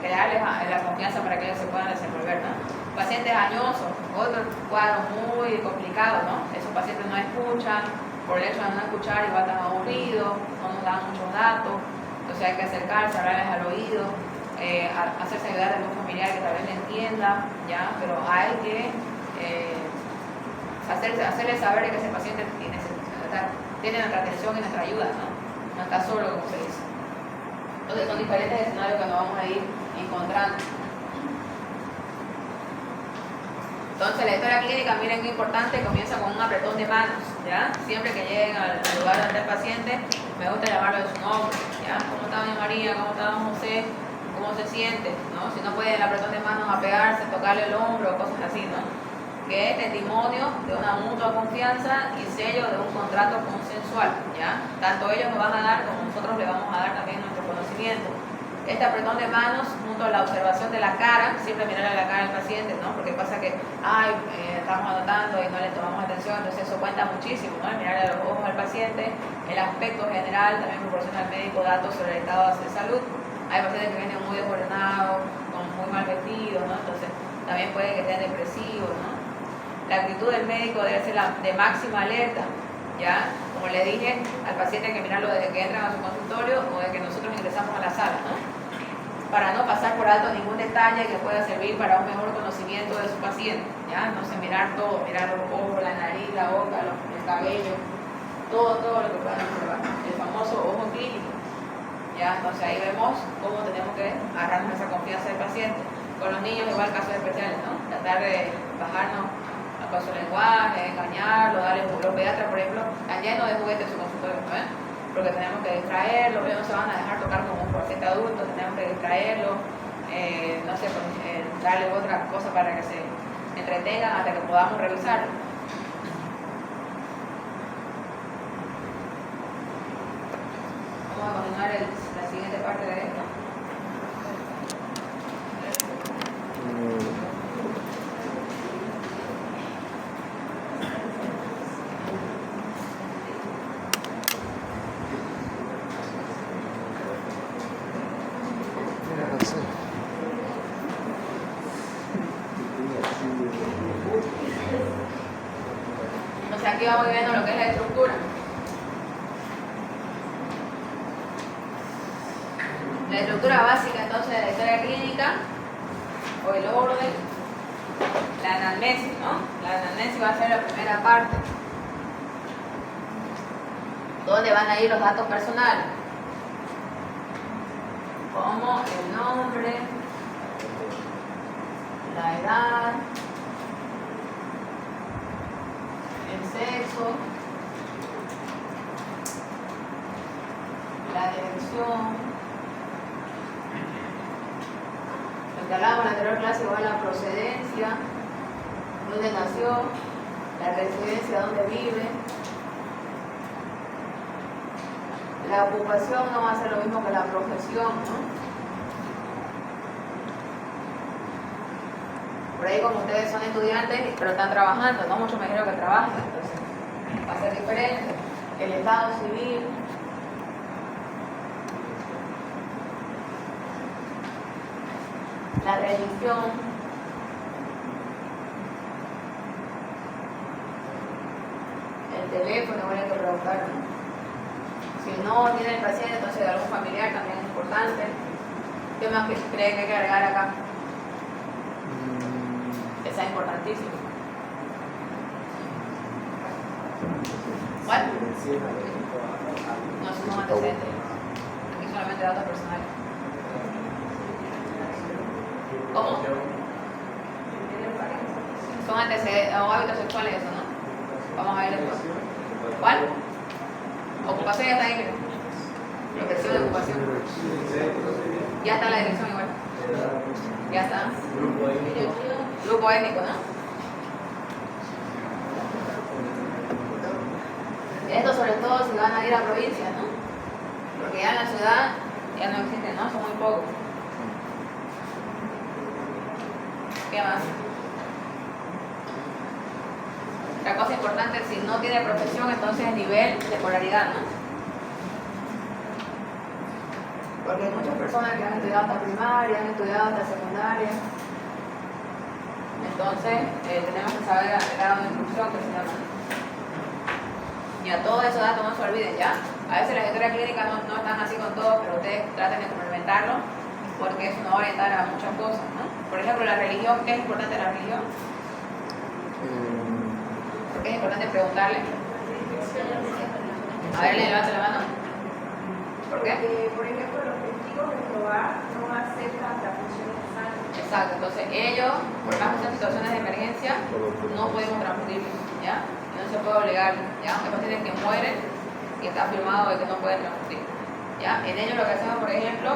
Crearles la confianza para que ellos se puedan desenvolver, ¿no? Pacientes añosos, otro cuadro muy complicado, ¿no? Esos pacientes no escuchan, por el hecho de no escuchar igual están aburridos, no nos dan muchos datos, entonces hay que acercarse, hablarles al oído, hacerse ayudar de un familiar que tal vez le entienda, ¿ya? Pero hay que hacerle saber que ese paciente tiene nuestra atención y nuestra ayuda, ¿no? No está solo, como se dice. Entonces son diferentes escenarios que nos vamos a ir encontrando. Entonces la historia clínica, miren qué importante, comienza con un apretón de manos, ¿ya? Siempre que lleguen al lugar donde está el paciente, me gusta llamarlo de su nombre, ¿ya? ¿Cómo está doña María? ¿Cómo está don José? ¿Cómo se siente? ¿No? Si no puede el apretón de manos apegarse, tocarle el hombro, cosas así, ¿no? Que es testimonio de una mutua confianza y sello de un contrato consensual, ¿ya? Tanto ellos nos van a dar como nosotros le vamos a dar también nuestro conocimiento. Este apretón de manos junto a la observación de la cara, siempre mirar a la cara del paciente, ¿no? Porque pasa que, estamos anotando y no le tomamos atención, entonces eso cuenta muchísimo, ¿no? Mirar a los ojos al paciente, el aspecto general, también proporciona al médico datos sobre el estado de salud. Hay pacientes que vienen muy desordenados, muy mal vestidos, ¿no? Entonces también puede que estén depresivos, ¿no? La actitud del médico debe ser de máxima alerta, ¿ya? Como le dije, al paciente hay que mirarlo desde que entran a su consultorio o desde que nosotros ingresamos a la sala, ¿no? Para no pasar por alto ningún detalle que pueda servir para un mejor conocimiento de su paciente, ¿ya? Entonces mirar todo, mirar los ojos, la nariz, la boca, el cabello, todo lo que puedan observar. El famoso ojo clínico, ¿ya? Entonces ahí vemos cómo tenemos que agarrarnos esa confianza del paciente. Con los niños igual casos especiales, ¿no? Tratar de bajarnos con su lenguaje, engañarlo, darle los pediatras, por ejemplo, están llenos de juguetes en su consultorio, ¿no? Porque tenemos que distraerlos, ellos no se van a dejar tocar como un paciente adulto, tenemos que distraerlos, no sé, darle otra cosa para que se entretengan hasta que podamos revisarlo. Vamos a continuar la siguiente parte de esto. Entonces aquí vamos viendo lo que es la estructura. La estructura básica entonces de la historia clínica o el orden, la anamnesis, ¿no? La anamnesis va a ser la primera parte, donde van a ir los datos personales, como el nombre, la edad, el sexo, la dirección. Lo que hablábamos en la anterior clase va a la procedencia, dónde nació, la residencia, dónde vive, La ocupación no va a ser lo mismo que la profesión, ¿no? Por ahí, como ustedes son estudiantes, pero están trabajando, no mucho mejor que trabajan, entonces va a ser diferente. El estado civil, la religión, el teléfono, bueno, hay que preguntar, ¿no? Si no tiene el paciente, entonces algún familiar también es importante. ¿Qué más cree que hay que agregar acá? Esa es importantísima. ¿Cuál? No, son antecedentes. Aquí solamente datos personales. ¿Cómo? Son antecedentes o hábitos sexuales, eso, ¿no? Vamos a ver después. ¿Cuál? Ocupación ya está ahí. Profesión de ocupación. Ya está la dirección igual. Ya está. Grupo étnico, ¿no? Esto sobre todo si van a ir a provincias, ¿no? Porque ya en la ciudad ya no existen, ¿no? Son muy pocos. ¿Qué más? Otra cosa importante, si no tiene profesión, entonces el nivel de escolaridad, ¿no? Porque hay muchas personas que han estudiado hasta primaria, han estudiado hasta secundaria. Entonces, tenemos que saber el grado de instrucción que se llama. Y a todos esos datos no se olviden, ¿ya? A veces la historia clínica no están así con todo, pero ustedes traten de complementarlo porque eso nos va a orientar a muchas cosas, ¿no? Por ejemplo, la religión, ¿qué es importante la religión? ¿Por qué es importante preguntarle? A ver, levante la mano. ¿Por qué? Por ejemplo, los testigos de Jehová no aceptan transfusiones de sangre. Exacto, entonces ellos, por más que sean situaciones de emergencia, no podemos transfundir, ¿ya? No se puede obligar, ¿ya? Aunque pacientes que mueren y está afirmado de que no pueden transfundir, ¿ya? En ellos lo que hacemos, por ejemplo,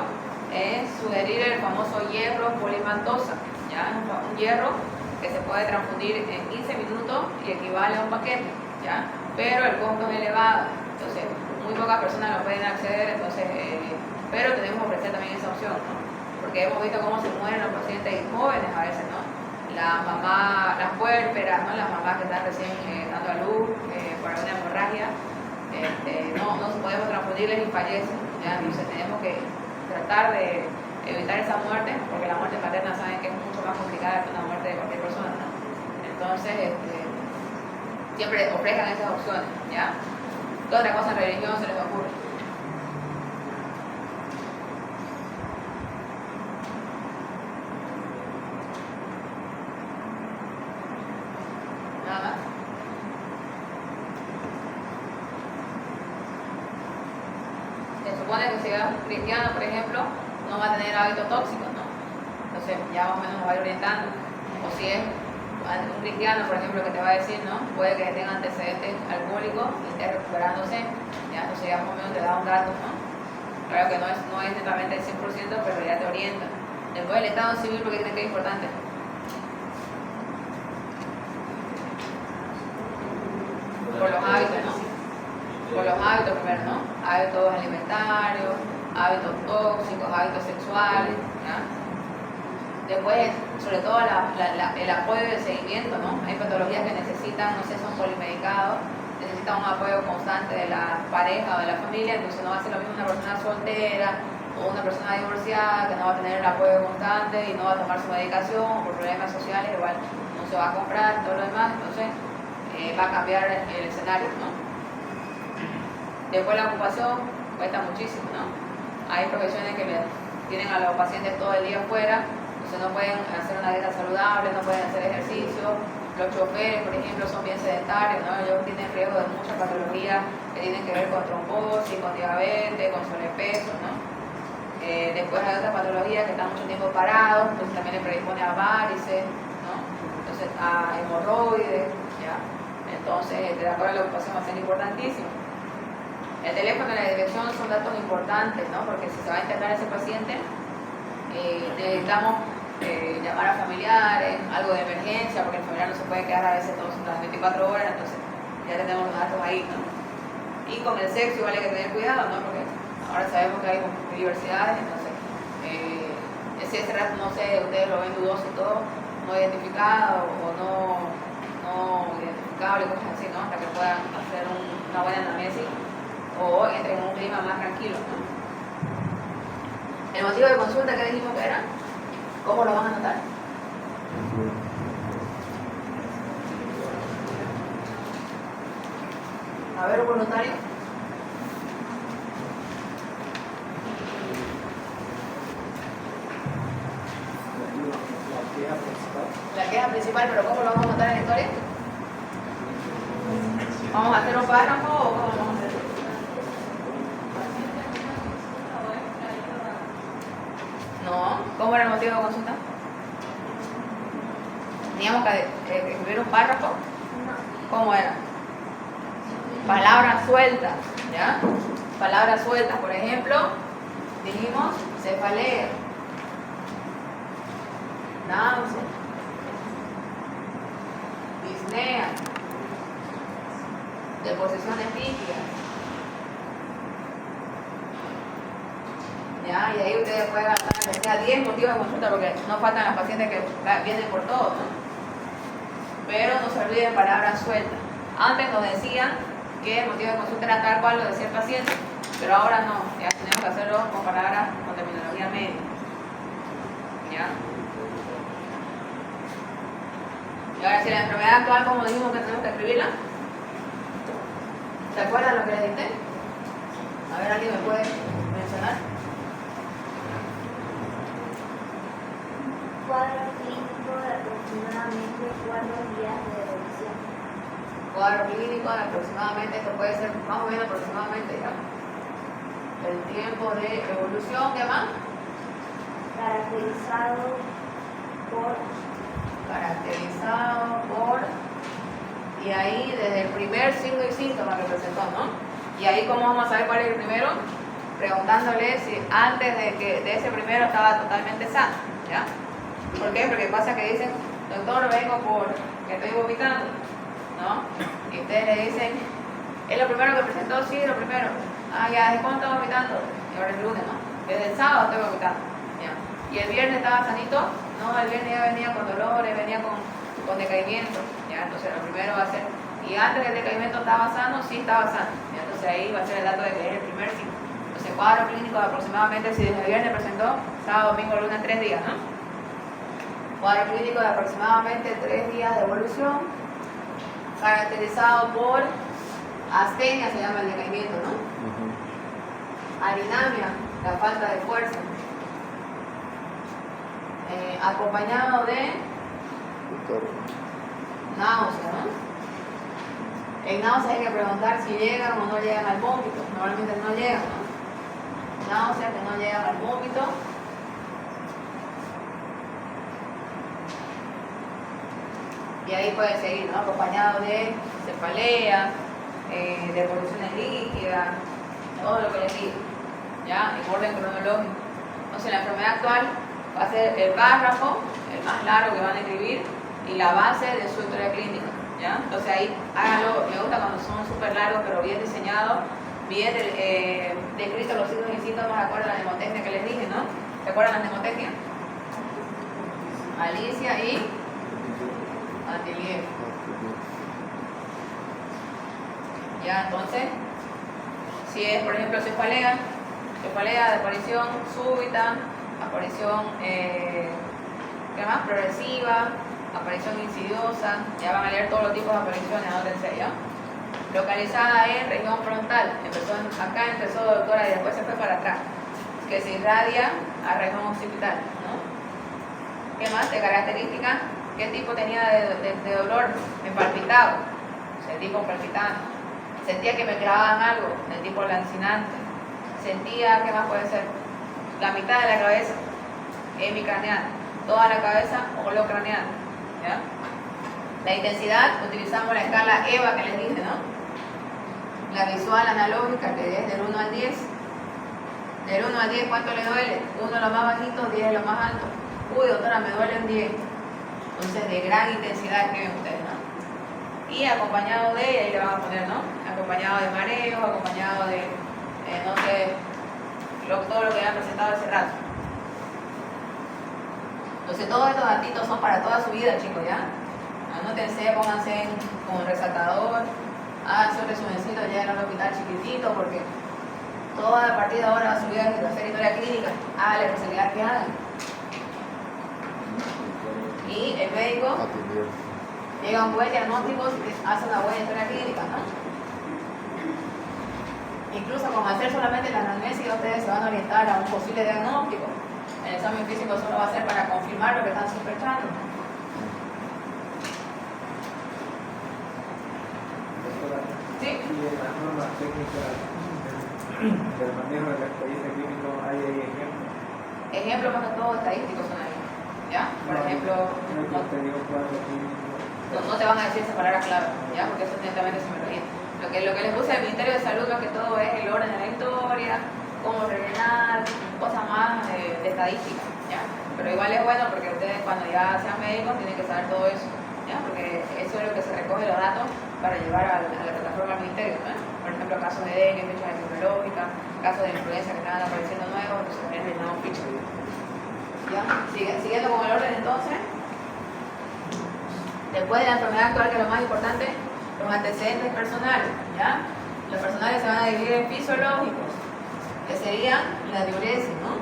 es sugerir el famoso hierro polimantosa, ¿ya? Un hierro que se puede transfundir en 15 minutos y equivale a un paquete, ¿ya? Pero el costo es elevado, entonces muy pocas personas lo pueden acceder, entonces, pero tenemos que ofrecer también esa opción, ¿no? Porque hemos visto cómo se mueren los pacientes jóvenes a veces, ¿no? Las mamás, las puérperas, ¿no? Las mamás que están recién dando a luz por alguna hemorragia, no podemos transfundirles y fallecen, ¿ya? Entonces tenemos que tratar de evitar esa muerte, porque la muerte materna saben que es mucho más complicada que una muerte de cualquier persona, ¿no? Entonces, siempre ofrezcan esas opciones, ¿ya? ¿Qué otra cosa en religión se les ocurre? Nada más. Se supone que si es un cristiano, por ejemplo, no va a tener hábitos tóxicos, ¿no? Entonces ya más o menos nos va a ir orientando. O si es un cristiano, por ejemplo, que te va a decir, ¿no? Puede que tenga antecedentes alcohólicos y esté recuperándose, ¿ya? Entonces ya más o menos te da un dato, ¿no? Claro que no es netamente el 100%, pero ya te orienta. Después el estado civil, porque creen que es importante. Por los hábitos, ¿no? Por los hábitos primero, ¿no? Hábitos alimentarios, hábitos tóxicos, hábitos sexuales, ¿ya? Después, sobre todo el apoyo y el seguimiento, ¿no? Hay patologías que necesitan, no sé, son polimedicados, necesitan un apoyo constante de la pareja o de la familia, entonces no va a ser lo mismo una persona soltera o una persona divorciada que no va a tener el apoyo constante y no va a tomar su medicación o por problemas sociales, igual no se va a comprar, todo lo demás, entonces va a cambiar el escenario, ¿no? Después la ocupación cuesta muchísimo, ¿no? Hay profesiones que tienen a los pacientes todo el día afuera, entonces no pueden hacer una dieta saludable, no pueden hacer ejercicio. Los choferes, por ejemplo, son bien sedentarios, ¿no? Ellos tienen riesgo de muchas patologías que tienen que ver con trombosis, con diabetes, con sobrepeso, ¿no? Después hay otras patologías que están mucho tiempo parados, entonces también le predispone a varices, ¿no? Entonces a hemorroides, ¿ya? Entonces, de acuerdo a la ocupación va a ser importantísimo. El teléfono y la dirección son datos importantes, ¿no? Porque si se va a internar ese paciente, necesitamos llamar a familiares, algo de emergencia, porque el familiar no se puede quedar a veces todas las 24 horas, entonces ya tenemos los datos ahí, ¿no? Y con el sexo igual hay que tener cuidado, ¿no? Porque ahora sabemos que hay diversidades, entonces, si ese rato, no sé, ustedes lo ven dudoso y todo, no identificado o no identificable, cosas así, ¿no? Hasta que puedan hacer una buena anamnesis o entren en un clima más tranquilo, ¿no? El motivo de consulta que dijimos que era, ¿cómo lo van a anotar? A ver, voluntario. La queja principal, pero ¿cómo lo vamos a anotar en la historia? ¿Vamos a hacer un párrafo o cómo lo vamos a hacer? No. ¿Cómo era el motivo de consulta? Teníamos que escribir un párrafo. ¿Cómo era? Palabras sueltas, ¿ya? Palabras sueltas, por ejemplo, dijimos cefalea, náusea, disnea, deposiciones líquidas. ¿Ya? Y ahí ustedes pueden gastar 10 motivos de consulta porque no faltan las pacientes que vienen por todo, ¿no? Pero no se olviden palabras sueltas. Antes nos decían que el motivo de consulta era tal cual lo decía el paciente, pero ahora no, ya tenemos que hacerlo con palabras con terminología médica. ¿Ya? Y ahora si la enfermedad actual, como dijimos que tenemos que escribirla, ¿se acuerdan lo que les dicté? A ver, ¿alguien me puede mencionar? Cuadro clínico de aproximadamente 4 días de evolución. Cuadro clínico de aproximadamente, esto puede ser más o menos aproximadamente, ¿ya? El tiempo de evolución, ¿qué más? Caracterizado por, y ahí desde el primer signo y síntoma que presentó, ¿no? Y ahí, ¿cómo vamos a saber cuál es el primero? Preguntándole si antes de ese primero estaba totalmente sano, ¿ya? ¿Por qué? Porque pasa que dicen, doctor, vengo porque estoy vomitando, ¿no? Y ustedes le dicen, ¿es lo primero que presentó? Sí, lo primero. Ah, ya, ¿desde cuándo está vomitando? Y ahora es el lunes, ¿no? Desde el sábado estoy vomitando, ¿ya? ¿Y el viernes estaba sanito? No, el viernes ya venía con dolores, venía con decaimiento, ¿ya? Entonces lo primero va a ser, y antes del decaimiento estaba sano, sí estaba sano, ¿ya? Entonces ahí va a ser el dato de que es el primer signo. Entonces cuadro clínico de aproximadamente, si desde el viernes presentó, sábado, domingo, lunes, 3 días, ¿no? Cuadro clínico de aproximadamente 3 días de evolución, caracterizado por astenia, se llama el decaimiento, ¿no? Arinamia, la falta de fuerza, acompañado de náusea, ¿no? En náusea hay que preguntar si llegan o no llegan al vómito. Normalmente no llegan, ¿no? Náuseas que no llegan al vómito. Y ahí puede seguir, ¿no? Acompañado de cefalea, de evoluciones líquidas, todo lo que les digo, ¿ya? En orden cronológico. Entonces, la enfermedad actual va a ser el párrafo, el más largo que van a escribir, y la base de su historia clínica, ¿ya? Entonces, ahí háganlo. Me gusta cuando son súper largos, pero bien diseñados, bien descritos los signos y síntomas, de acuerdo a la mnemotecnia que les dije, ¿no? ¿Se acuerdan la mnemotecnia? Alicia y Atelier. Ya, entonces, si es, por ejemplo, cefalea de aparición súbita, aparición ¿qué más? Progresiva, aparición insidiosa, ya van a leer todos los tipos de apariciones, anótense ya. Localizada en región frontal, acá empezó doctora y después se fue para atrás, que se irradia a región occipital, ¿no? ¿Qué más? De características, ¿qué tipo tenía de dolor? Me palpitaba, sentí como palpitante. Sentía que me clavaban algo, de tipo lancinante. Sentía, ¿qué más puede ser? La mitad de la cabeza, hemicraneal. Toda la cabeza, holocraneal, ¿ya? La intensidad, utilizamos la escala EVA que les dije, ¿no? La visual analógica, que es del 1 al 10. Del 1 al 10, ¿cuánto le duele? 1 es lo más bajito, 10 es lo más alto. Uy, doctora, me duele un 10. Entonces, de gran intensidad escriben ustedes, ¿no? Y acompañado de, ahí le van a poner, ¿no? acompañado de mareos, acompañado de, no sé, todo lo que habían presentado hace rato. Entonces todos estos datitos son para toda su vida, chicos, ¿ya? Anótense, pónganse con resaltador, háganse un resumencito, lleguen al hospital chiquitito, porque toda a partir de ahora va a subir a hacer historia clínica, hagan la especialidad que hagan. Y el médico llega a un buen diagnóstico, hace una buena historia clínica, ¿no? Incluso con hacer solamente la anamnesis, ustedes se van a orientar a un posible diagnóstico. El examen físico solo va a ser para confirmar lo que están sospechando. ¿Sí? Y en las normas técnicas del manejo del expediente clínico hay ejemplos. Ejemplos más que todo estadísticos son ahí. ¿Ya? Por ejemplo, no te van a decir esa palabra clave, ¿ya? Porque eso netamente se me lo viene. Lo que les puse al Ministerio de Salud más que todo es el orden de la historia, cómo rellenar, cosas más de estadística, ¿ya? Pero igual es bueno porque ustedes cuando ya sean médicos tienen que saber todo eso, ¿ya? Porque eso es lo que se recoge los datos para llevar a la plataforma del Ministerio, ¿no? Por ejemplo, casos de dengue, fichas epidemiológicas, casos de influenza que están apareciendo nuevos, entonces también rellenamos fichas. ¿Ya? Siguiendo con el orden entonces, después de la enfermedad actual, que es lo más importante, los antecedentes personales, ¿ya? Los personales se van a dividir en fisiológicos, que serían la diuresis, ¿no?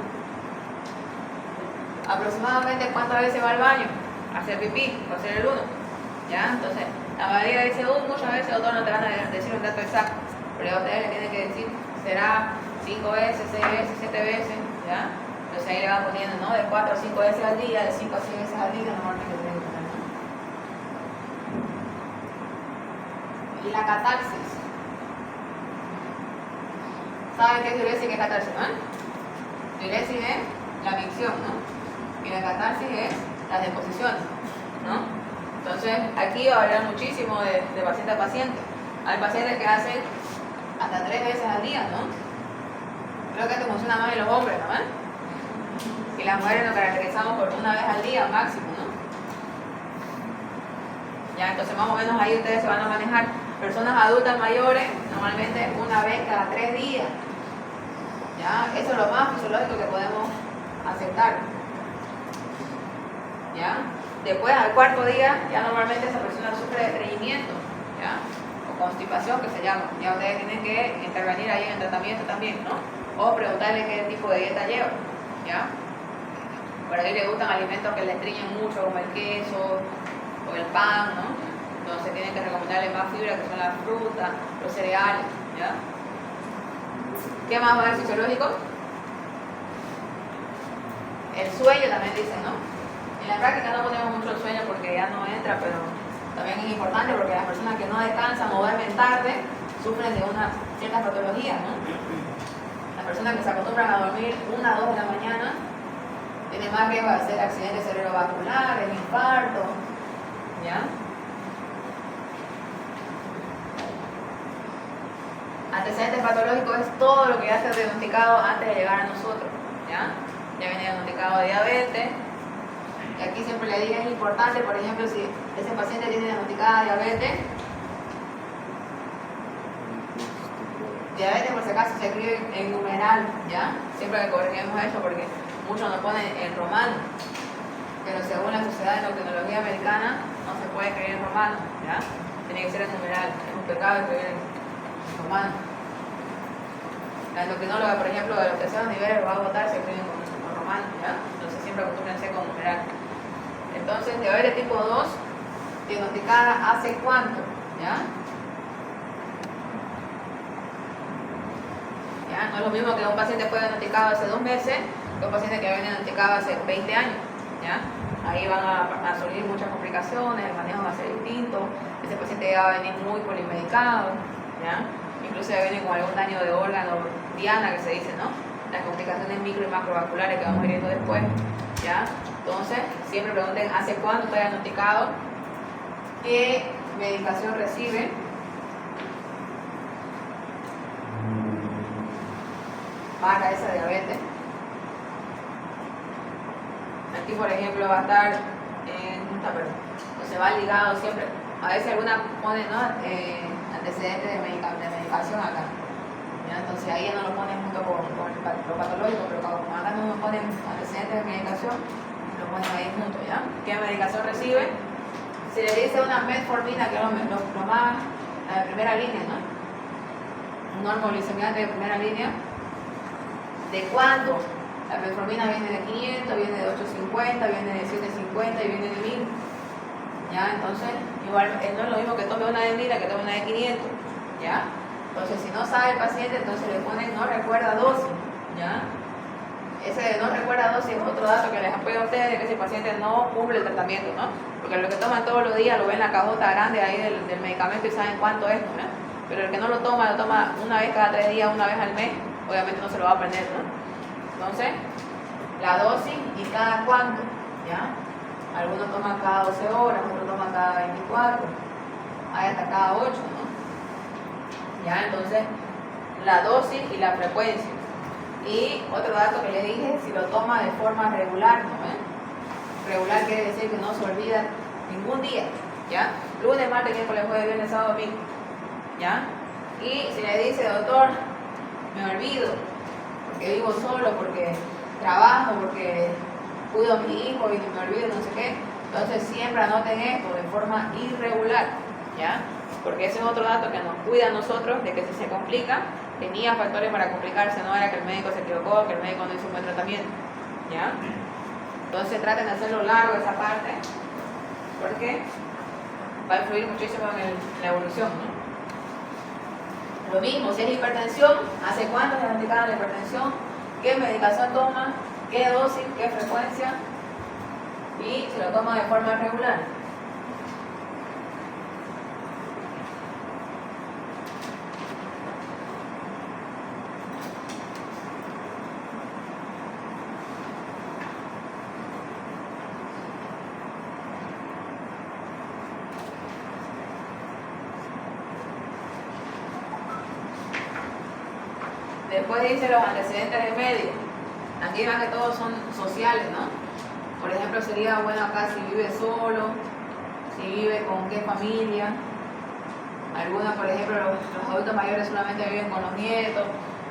Aproximadamente cuántas veces va al baño, a hacer pipí, o hacer el 1, ¿ya? Entonces, la mayoría dice, muchas veces, doctor, no te van a decir un dato exacto, pero ustedes le tienen que decir, será 5 veces, 6 veces, 7 veces, ¿ya? Entonces ahí le van poniendo, ¿no? De 4 a 5 veces al día, de 5 a 6 veces al día, normalmente tienen que poner, ¿no? Y la catarsis. ¿Saben qué es diuresis y qué es catarsis, no? Diuresis es la micción, ¿no? Y la catarsis es las deposiciones, ¿no? Entonces aquí va a variar muchísimo de paciente a paciente. Hay pacientes que hacen hasta 3 veces al día, ¿no? Creo que esto funciona más en los hombres, ¿no? Y las mujeres nos caracterizamos por 1 vez al día máximo, ¿no? Ya, entonces más o menos ahí ustedes se van a manejar. Personas adultas mayores, normalmente 1 vez cada 3 días. ¿Ya? Eso es lo más fisiológico que podemos aceptar. ¿Ya? Después, al 4.º día, ya normalmente esa persona sufre estreñimiento, ¿ya? O constipación, que se llama. Ya ustedes tienen que intervenir ahí en el tratamiento también, ¿no? O preguntarle qué tipo de dieta lleva, ¿ya? Por ahí le gustan alimentos que le estreñen mucho, como el queso o el pan, ¿no? Entonces tienen que recomendarle más fibra, que son las frutas, los cereales, ¿ya? ¿Qué más va a haber fisiológico? El sueño también dicen, ¿no? En la práctica no ponemos mucho el sueño porque ya no entra, pero también es importante porque las personas que no descansan o duermen tarde sufren de unas ciertas patologías, ¿no? Las personas que se acostumbran a dormir 1 o 2 de la mañana tienen más riesgo de hacer accidentes cerebrovasculares, infarto, ¿ya? Antecedentes patológicos es todo lo que ya se ha diagnosticado antes de llegar a nosotros, ¿ya? Ya viene diagnosticado de diabetes, y aquí siempre le digo, es importante, por ejemplo, si ese paciente tiene diagnosticada diabetes por si acaso se escribe en numeral, ¿ya? Siempre que corregimos eso porque muchos nos ponen en romano, pero según la Sociedad de Endocrinología Americana no se puede escribir en romano, ¿ya? Tiene que ser en numeral, es un pecado escribir en romano. La endocrinóloga, por ejemplo, de los terceros niveles lo va a votar, se escriben con romano, ¿ya? Entonces siempre acostúmbrense con numeral. Entonces, diabetes tipo 2, diagnosticada hace cuánto, ¿ya? ¿Ya? No es lo mismo que un paciente fue diagnosticado hace 2 meses que un paciente que viene diagnosticado hace 20 años, ¿ya? Ahí van a surgir muchas complicaciones, el manejo va a ser distinto, ese paciente ya va a venir muy polimedicado, ¿ya? Incluso ya viene con algún daño de órgano, diana que se dice, ¿no? Las complicaciones micro y macrovasculares que vamos viendo después, ¿ya? Entonces, siempre pregunten hace cuánto está diagnosticado, qué medicación recibe, para esa diabetes. Aquí, por ejemplo, va a estar entonces va ligado siempre. A veces alguna pone, ¿no? antecedentes de medicación acá. ¿Ya? Entonces ahí ya no lo ponen junto con lo patológico, pero como acá no nos ponen antecedentes de medicación, lo ponen ahí junto, ¿ya? ¿Qué medicación recibe? Se le dice una metformina, que es lo más, la de primera línea, ¿no? Un normoglicemiante de primera línea. ¿De cuánto? La metformina viene de 500, viene de 850, viene de 750 y viene de 1000. ¿Ya? Entonces, igual no es lo mismo que tome una de 1000 que tome una de 500. ¿Ya? Entonces, si no sabe el paciente, entonces le ponen no recuerda dosis. ¿Ya? Ese de no recuerda dosis es otro dato que les apoyo a ustedes de que si el paciente no cumple el tratamiento, ¿no? Porque lo que toman todos los días lo ven en la cajota grande ahí del medicamento y saben cuánto es, ¿no? Pero el que no lo toma una vez cada 3 días, una vez al mes, obviamente no se lo va a aprender, ¿no? Entonces, la dosis y cada cuánto, ¿ya? Algunos toman cada 12 horas, otros toman cada 24, hay hasta cada 8, ¿no? ¿Ya? Entonces, la dosis y la frecuencia. Y otro dato que le dije, si lo toma de forma regular, ¿no? Regular quiere decir que no se olvida ningún día, ¿ya? Lunes, martes, miércoles, jueves, viernes, sábado, domingo, ¿ya? Y si le dice, doctor, me olvido, porque vivo solo, porque trabajo, porque cuido a mi hijo y me olvido, no sé qué, entonces siempre anoten esto de forma irregular, ¿ya? Porque ese es otro dato que nos cuida a nosotros de que si se complica, tenía factores para complicarse, no era que el médico se equivocó, que el médico no hizo un buen tratamiento, ¿ya? Entonces traten de hacerlo largo esa parte, porque va a influir muchísimo en la evolución, ¿no? Lo mismo, si es hipertensión, ¿hace cuánto diagnosticaron la hipertensión? ¿Qué medicación toma? ¿Qué dosis? ¿Qué frecuencia? Y si lo toma de forma regular. Después dice los antecedentes de medio. Aquí más que todos son sociales, ¿no? Por ejemplo, sería bueno acá si vive solo, si vive con qué familia. Algunos, por ejemplo, los adultos mayores solamente viven con los nietos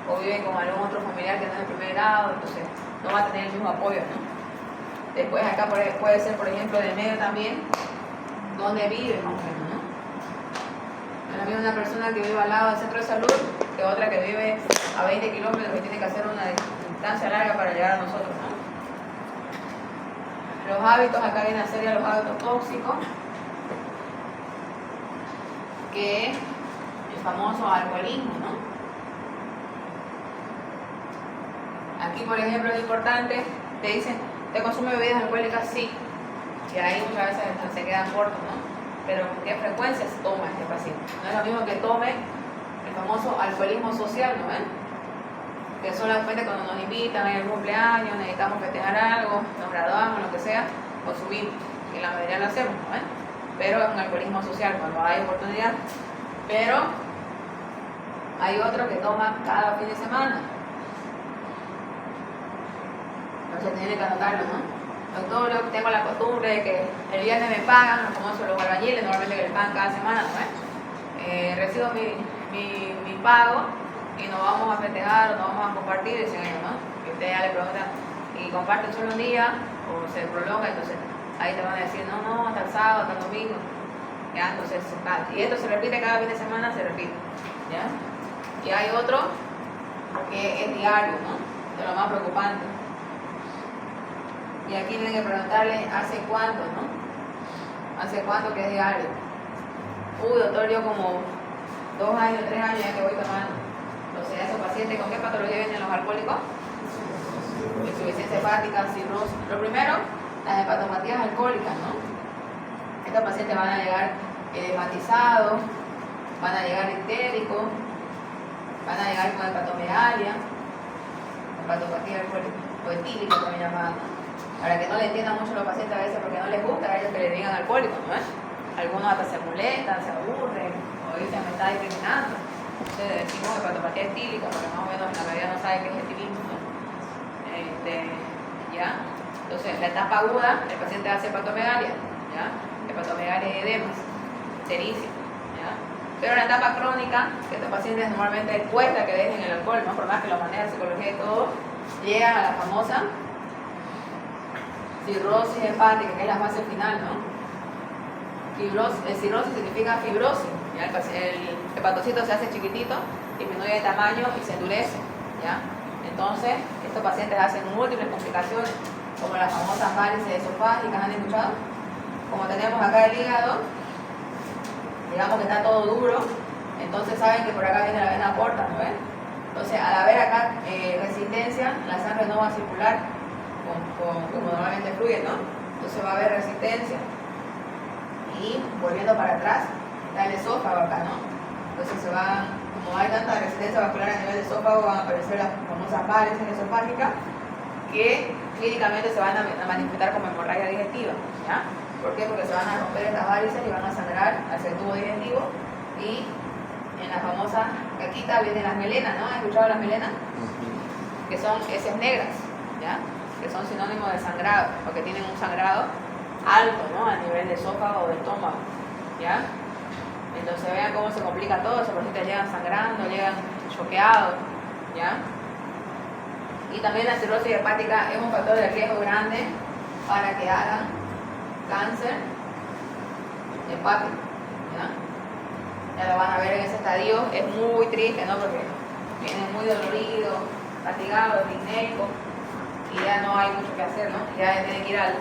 o viven con algún otro familiar que no es de primer grado, entonces no va a tener el mismo apoyo, ¿no? Después acá puede ser, por ejemplo, de medio también, donde vive más o menos, ¿no? No es lo mismo una persona que vive al lado del centro de salud que otra que vive a 20 kilómetros y tiene que hacer una distancia larga para llegar a nosotros, ¿no? Los hábitos, acá vienen a ser ya los hábitos tóxicos, que es el famoso alcoholismo, ¿no? Aquí, por ejemplo, es importante, te dicen, ¿te consume bebidas alcohólicas? Sí. Y ahí muchas veces se quedan cortos, ¿no? Pero ¿qué frecuencia se toma este paciente? No es lo mismo que tome el famoso alcoholismo social, ¿no ven? Que solamente cuando nos invitan a algún cumpleaños, necesitamos festejar algo, nos graduamos, lo que sea, consumimos. Y la mayoría lo hacemos, ¿no ven? Pero es un alcoholismo social cuando hay oportunidad. Pero hay otro que toma cada fin de semana. Entonces tienen que anotarlo, ¿no? Doctor, yo tengo la costumbre de que el viernes me pagan, los famosos los albañiles, normalmente que les pagan cada semana, ¿no ves? Recibo mi pago y nos vamos a festejar o nos vamos a compartir, dicen ellos, ¿no? Y ustedes ya le preguntan, ¿y comparten solo un día o se prolonga? Entonces ahí te van a decir, no, hasta el sábado, hasta el domingo. ¿Ya? Entonces, y esto se repite cada fin de semana, se repite, ¿ya? Y hay otro que es diario, ¿no? De lo más preocupante. Y aquí tienen que preguntarle, ¿hace cuánto, no? ¿Hace cuánto que es diario? Uy, doctor, yo como 2 años, 3 años ya que voy tomando. Entonces, esos pacientes, ¿con qué patología vienen los alcohólicos? Insuficiencia hepática, cirrosis. Lo primero, las hepatopatías alcohólicas, ¿no? Estos pacientes van a llegar edematizados, van a llegar ictéricos, van a llegar con hepatomegalia, hepatopatía alcohólica, o etílica también llamada, ¿no? Para que no le entiendan mucho a los pacientes a veces porque no les gusta a ellos que le digan alcohólicos, ¿no es? Algunos hasta se molestan, se aburren, o dicen me está discriminando. Entonces decimos hepatopatía etílica, porque más o menos la mayoría no sabe qué es etilismo, ¿no? ¿Ya? Entonces, la etapa aguda, el paciente hace hepatomegalia, ¿ya? Hepatomegalia y edemas, ictericia, ¿ya? Pero en la etapa crónica, que estos pacientes normalmente cuesta que dejen el alcohol, ¿no? Por más que lo maneja la psicología y todo, llegan a la famosa cirrosis hepática, que es la fase final, ¿no? Cirrosis significa fibrosis, ¿ya? El hepatocito se hace chiquitito, disminuye de tamaño y se endurece, ¿ya? Entonces, estos pacientes hacen múltiples complicaciones, como las famosas varices esofágicas, ¿han escuchado? Como tenemos acá el hígado, digamos que está todo duro, entonces saben que por acá viene la vena porta, ¿no ven? Entonces, al haber acá resistencia, la sangre no va a circular como normalmente fluye, ¿no? Entonces va a haber resistencia. Y volviendo para atrás, está el esófago acá, ¿no? Entonces como hay tanta resistencia vascular a nivel de esófago, van a aparecer las famosas varices esofágicas que clínicamente se van a manifestar como hemorragia digestiva, ¿ya? ¿Por qué? Porque se van a romper estas varices y van a sangrar hacia el tubo digestivo, y en la famosa caquita vienen las melenas, ¿no? ¿Han escuchado las melenas? Que son heces negras, ¿ya? Que son sinónimos de sangrado, porque tienen un sangrado alto, ¿no? A nivel de esófago o de estómago, ¿ya? Entonces vean cómo se complica todo, esos pacientes llegan sangrando, llegan choqueados, ¿ya? Y también la cirrosis hepática es un factor de riesgo grande para que hagan cáncer hepático, ¿ya? Ya lo van a ver en ese estadio, es muy triste, ¿no? Porque vienen muy doloridos, fatigados, disnéicos, y ya no hay mucho que hacer, ¿no? Ya tienen que ir al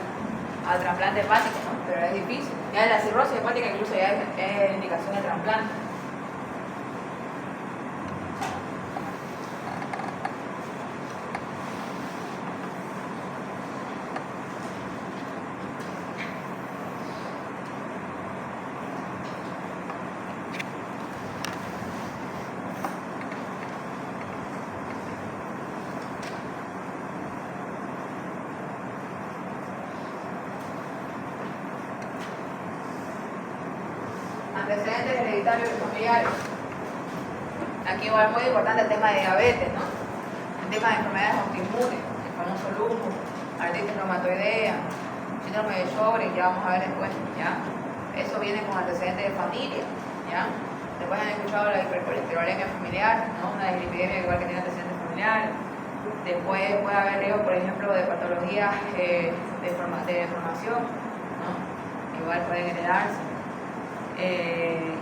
trasplante hepático, ¿no? Pero es difícil. Ya la cirrosis hepática incluso ya es indicación de trasplante. Antecedentes hereditarios y familiares. Aquí igual muy importante el tema de diabetes, ¿no? El tema de enfermedades autoinmunes, el famoso lupus, artritis reumatoidea, síndrome de Sjögren, ya vamos a ver después, ¿ya? Eso viene con antecedentes de familia, ¿ya? Después han escuchado la hipercolesterolemia familiar, ¿no? Una dislipidemia igual que tiene antecedentes familiares. Después puede haber riesgo, por ejemplo, de patologías de formación, ¿no? Igual pueden heredarse.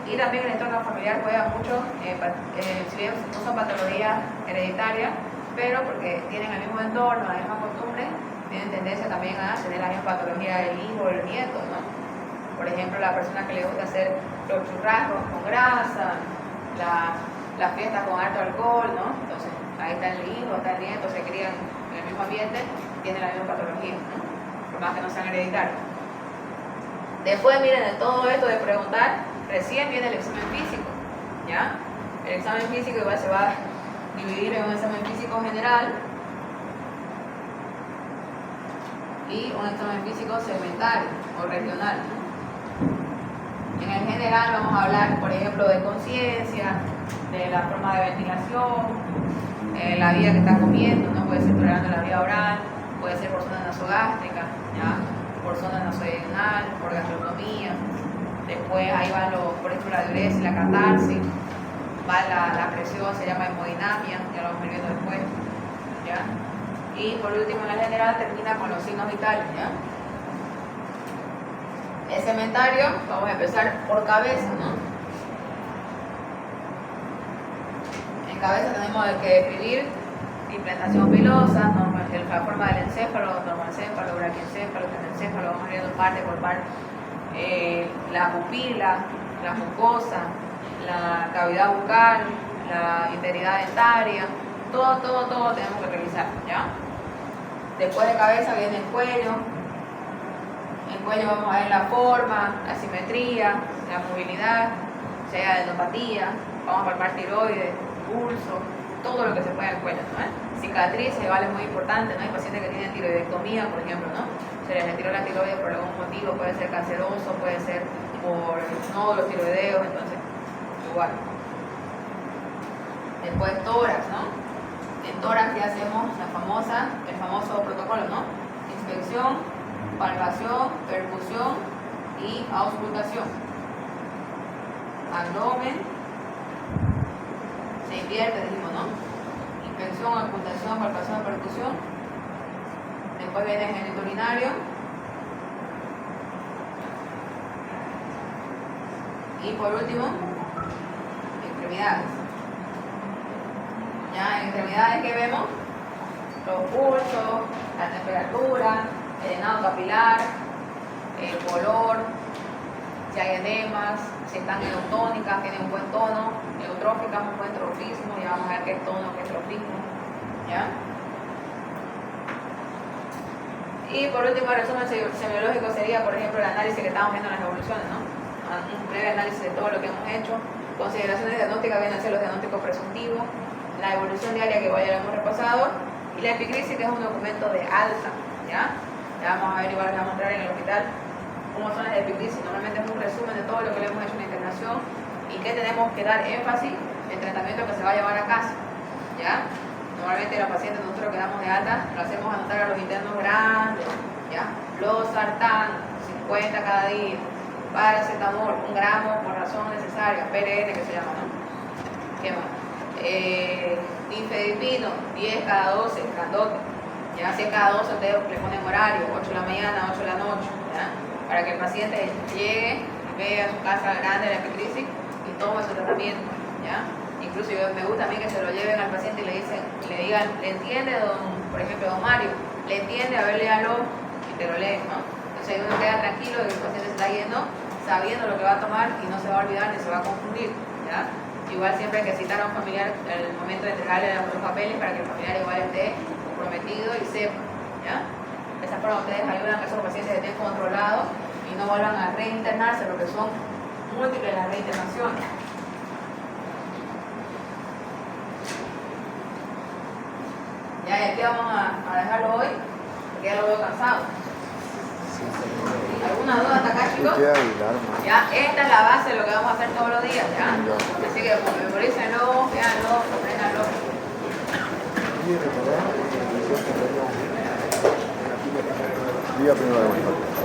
Y también el entorno familiar juega mucho, si bien no son patologías hereditarias, pero porque tienen el mismo entorno, la misma costumbre, tienen tendencia también a tener la misma patología del hijo o del nieto, ¿no? Por ejemplo, la persona que le gusta hacer los churrascos con grasa, las fiestas con alto alcohol, ¿no? Entonces, ahí está el hijo, está el nieto, se crían en el mismo ambiente, tienen la misma patología, ¿no? Por más que no sean hereditarios. Después, miren, de todo esto de preguntar, recién viene el examen físico, ¿ya? El examen físico igual se va a dividir en un examen físico general y un examen físico segmentario o regional. En el general vamos a hablar, por ejemplo, de conciencia, de la forma de ventilación, la vía que está comiendo, ¿no? Puede ser tolerando la vía oral, puede ser por zona nasogástrica, ¿ya? Por zona nasodenal, por gastronomía. Después ahí van por ejemplo, la diuresis, la catarsis, va la presión, se llama hemodinamia, ya lo vamos a ir viendo después, ¿ya? Y por último, en la general termina con los signos vitales, ¿ya? El segmentario, vamos a empezar por cabeza, ¿no? En cabeza tenemos que describir implantación pilosa, la forma del encéfalo, normocéfalo, braquiencéfalo, tenencéfalo, vamos viendo parte por parte, la pupila, la mucosa, la cavidad bucal, la integridad dentaria, todo tenemos que revisar, ¿ya? Después de cabeza viene el cuello. En cuello vamos a ver la forma, la simetría, la movilidad, sea endopatía, vamos a palpar tiroides, pulso, todo lo que se pueda en el cuello, ¿no? Cicatrices, igual es muy importante, ¿no? Hay pacientes que tienen tiroidectomía, por ejemplo, ¿no? Se les retiró la tiroides por algún motivo, puede ser canceroso, puede ser por nódulos tiroideos, entonces, igual. Después tórax, ¿no? En tórax ya hacemos el famoso protocolo, ¿no? Inspección, palpación, percusión y auscultación. abdomen, se invierte, dijimos, ¿no? Inspección, ocultación, palpación, percusión. Después viene el genitourinario. Y por último, extremidades. Ya, en extremidades que vemos, los pulsos, la temperatura, el llenado capilar, el color, si hay edemas, si están neutónicas, tienen un buen tono, neutróficas, un buen trofismo, ya vamos a ver qué es tono, qué es trofismo, ¿ya? Y por último, el resumen semiológico sería, por ejemplo, el análisis que estamos viendo en las evoluciones, ¿no? Un breve análisis de todo lo que hemos hecho. Consideraciones diagnósticas vienen a ser los diagnósticos presuntivos, la evolución diaria que ya lo hemos repasado, y la epicrisis, que es un documento de alta, ¿ya? Ya vamos a ver, igual les voy a mostrar en el hospital cómo son las epicrisis. Normalmente es un resumen de todo lo que le hemos hecho en la internación y que tenemos que dar énfasis en el tratamiento que se va a llevar a casa, ¿ya? Normalmente los pacientes nosotros que damos de alta lo hacemos anotar a los internos grandes, ¿ya? Losartán, 50 cada día, paracetamol, 1 gramo por razón necesaria, PRN que se llama, ¿no? ¿Qué más? Nifedipino, 10 cada 12, grandote, ya 100 cada 12, ustedes le ponen horario, 8 de la mañana, 8 de la noche, ¿ya? Para que el paciente llegue, vea su casa grande, la epicrisis y tome su tratamiento, ¿ya? Incluso me gusta a mí que se lo lleven al paciente y le digan, ¿le entiende, por ejemplo, don Mario? ¿Le entiende? A ver, léalo y te lo leen, ¿no? Entonces uno queda tranquilo de que el paciente se está yendo sabiendo lo que va a tomar y no se va a olvidar ni se va a confundir, ¿ya? Igual siempre hay que citar a un familiar en el momento de entregarle los papeles para que el familiar igual esté comprometido y sepa, ¿ya? De esa forma ustedes ayudan a que esos pacientes estén controlados y no vuelvan a reinternarse, porque son múltiples las reinternaciones. Ya, y aquí vamos a dejarlo hoy, porque ya lo veo cansado. ¿Alguna duda hasta acá, chicos? Ya, esta es la base de lo que vamos a hacer todos los días, ¿ya? Así que memorícenlo, véanlo, apréndanlo. Día primero de mayo.